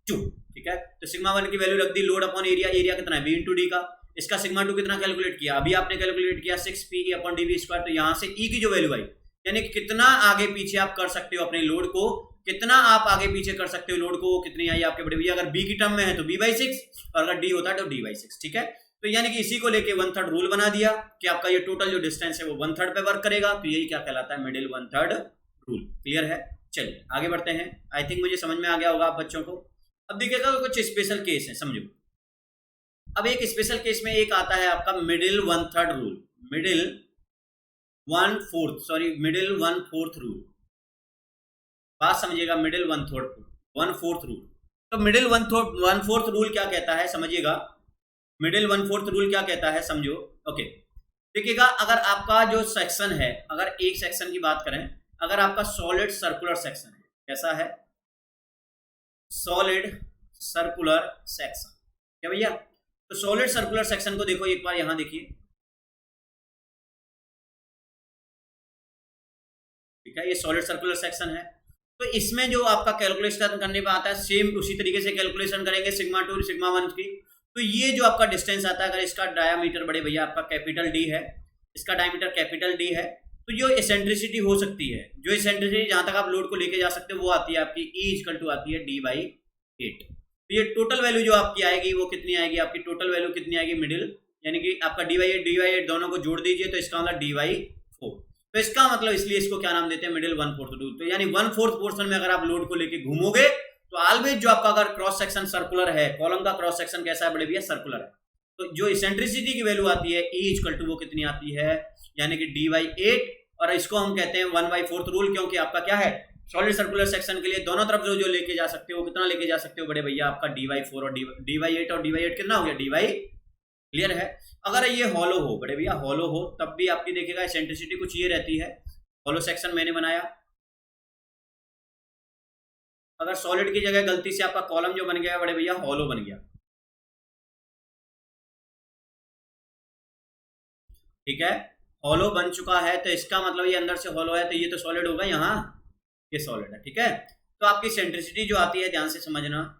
2। ठीक है, तो सिग्मा 1 की वैल्यू रख दी, लोड अपॉन एरिया, एरिया कितना है, बी इंटू डी का। इसका सिग्मा 2 कितना कैलकुलेट किया, अभी आपने कैलकुलेट किया 6 अपॉन डी वी स्क्वायर। तो यहां से ई की जो वैल्यू आई, यानी कि कितना आगे पीछे आप कर सकते हो अपने लोड को, कितना आप आगे पीछे कर सकते हो लोड को, कितनी आई आपके बड़े भैया। अगर बी की टर्म में है तो b/6, और अगर डी होता है तो d/6। ठीक है, तो यानी कि इसी को लेके 1/3 रूल बना दिया कि आपका ये टोटल जो डिस्टेंस है वो 1/3 पे वर्क करेगा। तो यही क्या कहलाता है, मिडिल 1/3 रूल। क्लियर है, चलिए आगे बढ़ते हैं। आई थिंक मुझे समझ में आ गया होगा आप बच्चों को। अब देखिएगा कुछ स्पेशल केस है, समझो। अब एक स्पेशल केस में एक आता है आपका मिडिल 1/3 रूल, मिडिल 1/4 रूल। बात समझिएगा, मिडिल 1/4 रूल। तो मिडिल 1/4 रूल क्या कहता है समझिएगा, मिडिल 1/4 रूल क्या कहता है समझो। ओके, देखिएगा, अगर आपका जो सेक्शन है, अगर एक सेक्शन की बात करें, अगर आपका सॉलिड सर्कुलर सेक्शन है, कैसा है, सॉलिड सर्कुलर सेक्शन, क्या भैया। तो सॉलिड सर्कुलर सेक्शन को देखो एक बार, यहां देखिए, ठीक है, ये सॉलिड सर्कुलर सेक्शन है। तो इसमें जो आपका कैलकुलेशन करने पे आता है, सेम उसी तरीके से कैलकुलेशन करेंगे सिग्मा 2 सिग्मा 1 की। तो ये जो आपका डिस्टेंस आता है, अगर इसका डायामीटर बड़े भैया आपका कैपिटल डी है, इसका डायमीटर कैपिटल डी है, तो जो एसेंट्रिसिटी हो सकती है, जो एसेंट्रिसिटी जहां तक आप लोड को लेके जा सकते हो, वो आती है आपकी E आती है D/8। तो ये टोटल वैल्यू जो आपकी आएगी वो कितनी आएगी, आपकी टोटल वैल्यू कितनी आएगी मिडिल, यानी कि आपका D/8 दोनों को जोड़ दीजिए, तो इसका मतलब D/4। तो इसका मतलब इसलिए इसको क्या नाम देते हैं, मिडिल 1/4 रूल। तो यानी 1/4 पोर्शन में अगर आप लोड को लेके घूमोगे, तो ऑलवेज जो आपका अगर क्रॉस सेक्शन सर्कुलर है, कॉलम का क्रॉस सेक्शन कैसा है बड़े भैया, सर्कुलर है, तो जो इसेंट्रिसिटी की वैल्यू आती है E वो कितनी आती है, यानी कि D/8। और इसको हम कहते हैं 1/4 रूल, क्योंकि आपका क्या है, सॉलिड सर्कुलर सेक्शन के लिए दोनों तरफ जो लेके जा सकते हो, कितना लेके जा सकते हो बड़े भैया, आपका D/4 और D/8, और D/8 कितना हो गया, D/। क्लियर है। अगर ये हॉलो हो बड़े भैया, हॉलो हो, तब भी आपकी देखिएगा एसेंट्रिसिटी कुछ ये रहती है। हॉलो सेक्शन मैंने बनाया, अगर सॉलिड की जगह गलती से आपका कॉलम जो बन गया बड़े भैया, हॉलो बन गया, ठीक है, हॉलो बन चुका है, तो इसका मतलब ये अंदर से हॉलो है, तो ये तो सॉलिड होगा, यहाँ ये सॉलिड है। ठीक है, तो आपकी सेंट्रिसिटी जो आती है, ध्यान से समझना,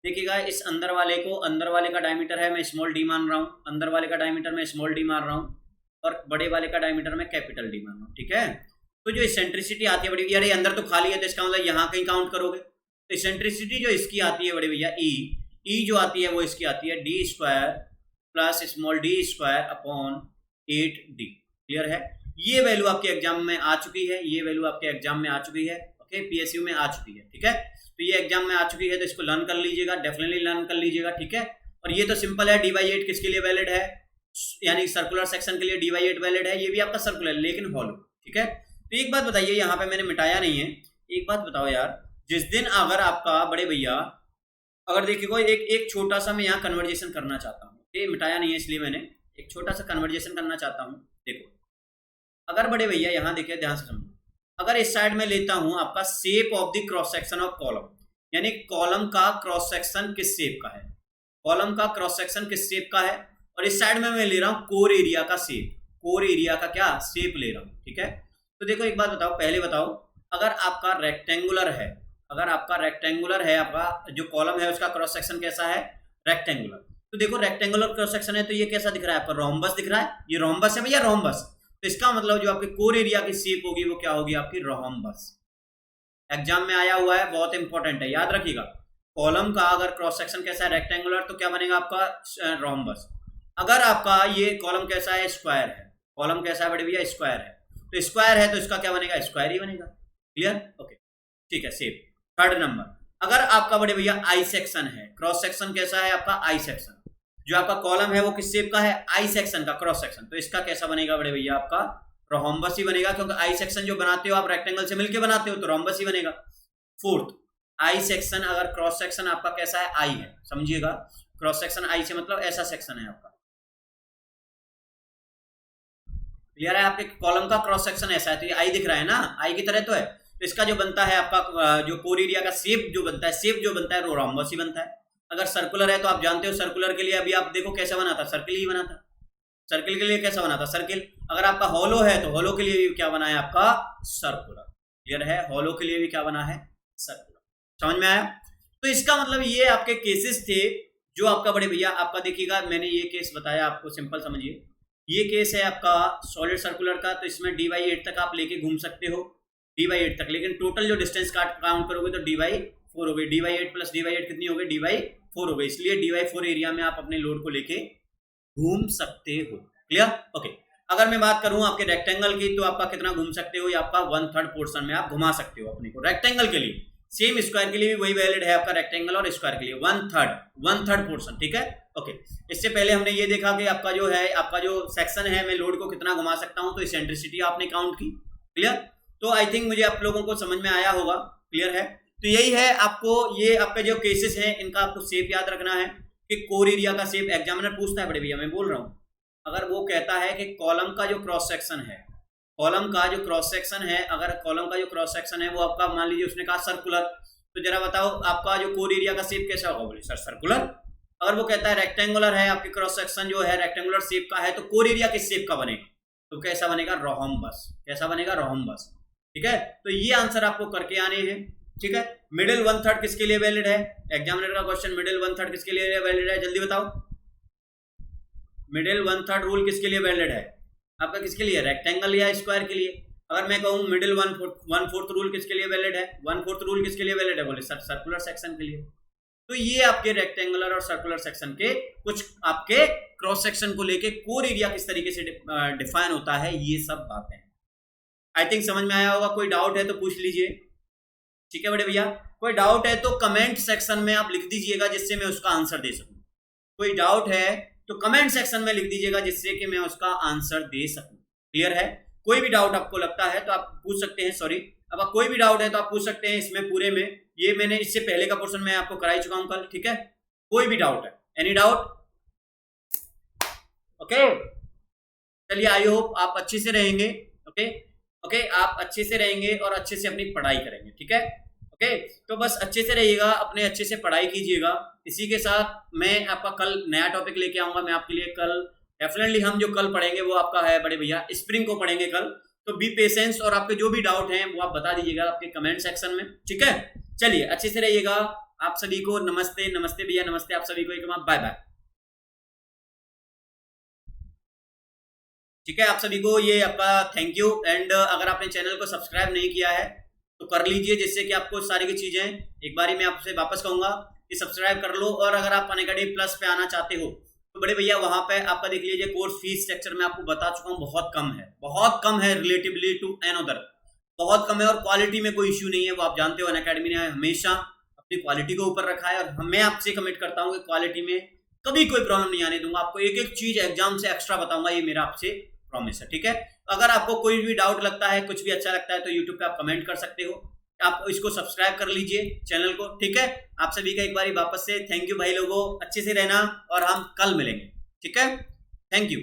देखिएगा, इस अंदर वाले को, अंदर वाले का डायमीटर है मैं स्मॉल डी मान रहा हूँ, अंदर वाले का डायमीटर मैं स्मॉल डी मान रहा हूँ, और बड़े वाले का डायमीटर मैं कैपिटल डी मान रहा हूँ। ठीक है, तो जो इसेंट्रिसिटी आती है बड़ी, यार ये अंदर तो खाली है, तो इसका मतलब यहाँ कहीं काउंट करोगे, तो इसेंट्रिसिटी जो इसकी आती है बड़े भैया, ई जो आती है वो इसकी आती है D² plus small d² upon 8d। Clear है, ये वैल्यू आपके एग्जाम में आ चुकी है, ये वैल्यू आपके एग्जाम में आ चुकी है, ओके, PSU में आ चुकी है। ठीक है, तो ये एग्जाम में आ चुकी है, तो इसको लर्न कर लीजिएगा, डेफिनेटली लर्न कर लीजिएगा। ठीक है, और ये तो सिंपल है, D/8 किसके लिए वैलिड है, यानी सर्कुलर सेक्शन के लिए D/8 वैलिड है, ये भी आपका सर्कुलर लेकिन हॉलो। ठीक है, तो एक बात बताइए, यहाँ पे मैंने मिटाया नहीं है, एक बात बताओ यार, जिस दिन अगर आपका बड़े भैया, अगर देखिए कोई एक छोटा सा मैं यहाँ कन्वर्जेशन करना चाहता हूँ, ये मिटाया नहीं है इसलिए मैंने एक छोटा सा कन्वर्जेशन करना चाहता हूँ। देखो, अगर बड़े भैया यहाँ देखिए, ध्यान से समझो, अगर इस साइड में लेता हूं आपका shape of the cross section of column, यानी कॉलम का क्रॉस सेक्शन किस शेप का है, कॉलम का क्रॉस सेक्शन किस शेप का है, और इस साइड में मैं ले रहा हूं कोर एरिया का शेप, कोर एरिया का क्या शेप ले रहा हूं, ठीक है। तो देखो एक बात बताओ, पहले बताओ, अगर आपका रेक्टेंगुलर है, अगर आपका रेक्टेंगुलर है, आपका जो कॉलम है उसका क्रॉस सेक्शन कैसा है, रेक्टेंगुलर, तो देखो रेक्टेंगुलर क्रॉस सेक्शन है तो ये कैसा दिख रहा है आपका, रोम्बस दिख रहा है, ये रोम्बस है भैया, रोम्बस। तो इसका मतलब जो आपके कोर एरिया की शेप होगी वो क्या होगी आपकी, रोम्बस। एग्जाम में आया हुआ है, बहुत इंपॉर्टेंट है, याद रखिएगा। कॉलम का अगर क्रॉस सेक्शन कैसा है, रेक्टेंगुलर, तो क्या बनेगा आपका, रोम्बस। अगर आपका ये कॉलम कैसा है, स्क्वायर है, कॉलम कैसा है बड़े भैया, स्क्वायर है, तो स्क्वायर है तो इसका क्या बनेगा, स्क्वायर ही बनेगा। क्लियर, ओके, ठीक है। सेम थर्ड नंबर, अगर आपका बड़े भैया आई सेक्शन है, क्रॉस सेक्शन कैसा है आपका, आई सेक्शन, जो आपका कॉलम है वो किस शेप का है, आई सेक्शन का क्रॉस सेक्शन, तो इसका कैसा बनेगा बड़े भैया, आपका रोम्बस ही बनेगा, क्योंकि आई सेक्शन जो बनाते हो आप रेक्टेंगल से मिलके बनाते हो तो रोम्बस ही बनेगा। फोर्थ, आई सेक्शन, अगर क्रॉस सेक्शन आपका कैसा है, आई है, समझिएगा, क्रॉस सेक्शन आई से मतलब ऐसा सेक्शन है आपका, क्लियर है। आपके कॉलम का क्रॉस सेक्शन ऐसा है तो ये आई दिख रहा है ना, आई की तरह तो है, तो इसका जो बनता है आपका जो कोर एरिया का शेप जो बनता है, शेप जो बनता है वो रोम्बस ही बनता है। अगर सर्कुलर है तो आप जानते हो सर्कुलर के लिए अभी आप देखो कैसा बना था, सर्किल ही बना था, सर्किल के लिए कैसा बना था, सर्किल। अगर आपका हॉलो है तो हॉलो के लिए भी क्या बना है आपका, सर्कुलर। क्लियर है, हॉलो के लिए भी क्या बना है, सर्कुलर। समझ में आया। तो इसका मतलब ये आपके केसेस थे जो आपका बड़े भैया, आपका देखिएगा मैंने ये केस बताया आपको, सिंपल समझिए, ये केस है आपका सॉलिड सर्कुलर का, तो इसमें dy/8 तक आप लेके घूम सकते हो, dy/8 तक, लेकिन टोटल जो डिस्टेंस काउंट करोगे तो dy/4 हो गई, dy/8 प्लस dy/8 कितनी हो गई, dy/4 हो गई, इसलिए dy/4 एरिया में आप अपने लोड को लेके घूम सकते हो। Clear, okay. अगर मैं बात करूं आपके रेक्टेंगल की, तो आपका कितना घूम सकते हो, ये आपका 1/3 पोर्शन में आप घुमा सकते हो अपने को, रेक्टेंगल के लिए। सेम स्क्वायर के लिए भी वही वैलिड है आपका, रेक्टेंगल और स्क्वायर के लिए 1/3 पोर्शन, ठीक है, ओके। इससे पहले हमने ये देखा कि आपका जो है, आपका जो सेक्शन है, मैं लोड को कितना घुमा सकता हूं, तो इसेंट्रिसिटी आपने काउंट की। क्लियर, तो आई थिंक मुझे आप लोगों को समझ में आया होगा, क्लियर है। तो यही है, आपको ये आपके जो केसेस हैं इनका आपको शेप याद रखना है कि कोर एरिया का शेप एग्जामिनर पूछता है बड़े भैया, मैं बोल रहा हूं, अगर वो कहता है कि कॉलम का जो क्रॉस सेक्शन है, कॉलम का जो क्रॉस सेक्शन है, अगर कॉलम का जो क्रॉस सेक्शन है वो आपका मान लीजिए उसने कहा सर्कुलर, तो जरा बताओ आपका जो कोर एरिया का शेप कैसा होगा, बोले सर सर्कुलर। अगर वो कहता है रेक्टेंगुलर है, आपके क्रॉस सेक्शन जो है रेक्टेंगुलर शेप का है, तो कोर एरिया किस शेप का बनेगा, तो कैसा बनेगा, रोम्बस, कैसा बनेगा, रोम्बस, ठीक है। तो ये आंसर आपको करके आने हैं, ठीक है। मिडिल 1/3 किसके लिए वैलिड है, एग्जामिनर का क्वेश्चन, मिडिल 1/3 किसके लिए वैलिड है, जल्दी बताओ, मिडिल 1/3 रूल किसके लिए वैलिड है आपका, किसके लिए, रेक्टेंगल या स्क्वायर के लिए। अगर मैं कहूं मिडिल 1/4 रूल किसके लिए वैलिड है, 1/4 रूल किसके लिए वैलिड है, बोले सर सर्कुलर सेक्शन के लिए। तो ये आपके रेक्टेंगुलर और सर्कुलर सेक्शन के कुछ आपके क्रॉस सेक्शन को लेके कोर एरिया किस तरीके से डिफाइन होता है, ये सब बातें आई थिंक समझ में आया होगा। कोई डाउट है तो पूछ लीजिए, ठीक है बड़े भैया। कोई डाउट है तो कमेंट सेक्शन में आप लिख दीजिएगा जिससे मैं उसका आंसर दे सकूं। कोई डाउट है तो कमेंट सेक्शन में लिख दीजिएगा जिससे कि मैं उसका आंसर दे सकूं। क्लियर है, कोई भी डाउट आपको लगता है तो आप पूछ सकते हैं, सॉरी, अब कोई भी डाउट है तो आप पूछ सकते हैं इसमें पूरे में, ये मैंने इससे पहले का पोर्शन मैं आपको कराई चुका हूं कल, ठीक है। कोई भी डाउट है, एनी डाउट, ओके। चलिए, आई होप आप अच्छे से रहेंगे, ओके ओके, आप अच्छे से रहेंगे और अच्छे से अपनी पढ़ाई करेंगे, ठीक है, ओके। तो बस अच्छे से रहिएगा, अपने अच्छे से पढ़ाई कीजिएगा। इसी के साथ मैं आपका कल नया टॉपिक लेके आऊंगा मैं आपके लिए कल, डेफिनेटली हम जो कल पढ़ेंगे वो आपका है बड़े भैया स्प्रिंग को पढ़ेंगे कल। तो बी पेशेंस, और आपके जो भी डाउट हैं वो आप बता दीजिएगा आपके कमेंट सेक्शन में, ठीक है। चलिए, अच्छे से रहिएगा, आप सभी को नमस्ते, नमस्ते भैया, नमस्ते आप सभी को, एक बाय बाय, ठीक है। आप सभी को ये आपका थैंक यू। एंड अगर आपने चैनल को सब्सक्राइब नहीं किया है तो कर लीजिए, जिससे कि आपको सारी की चीजें एक बारी मैं आपसे वापस कहूंगा कि सब्सक्राइब कर लो। और अगर आप अनअकैडमी प्लस पे आना चाहते हो तो बड़े भैया वहां पे आपका देख लीजिए, कोर्स फीस स्ट्रक्चर में आपको बता चुका हूँ, बहुत कम है, बहुत कम है रिलेटिवली टू अनदर, बहुत कम है। और क्वालिटी में कोई इश्यू नहीं है, वो आप जानते हो अनअकैडमी ने हमेशा अपनी क्वालिटी को ऊपर रखा है, और मैं आपसे कमिट करता हूँ कि क्वालिटी में कभी कोई प्रॉब्लम नहीं आने दूंगा। आपको एक एक चीज एग्जाम से एक्स्ट्रा बताऊंगा, ये मेरा आपसे प्रॉमिस है, ठीक है। अगर आपको कोई भी डाउट लगता है, कुछ भी अच्छा लगता है तो यूट्यूब पे आप कमेंट कर सकते हो, आप इसको सब्सक्राइब कर लीजिए चैनल को, ठीक है। आप सभी का एक बार वापस से थैंक यू भाई लोगों, अच्छे से रहना और हम कल मिलेंगे, ठीक है। Thank you.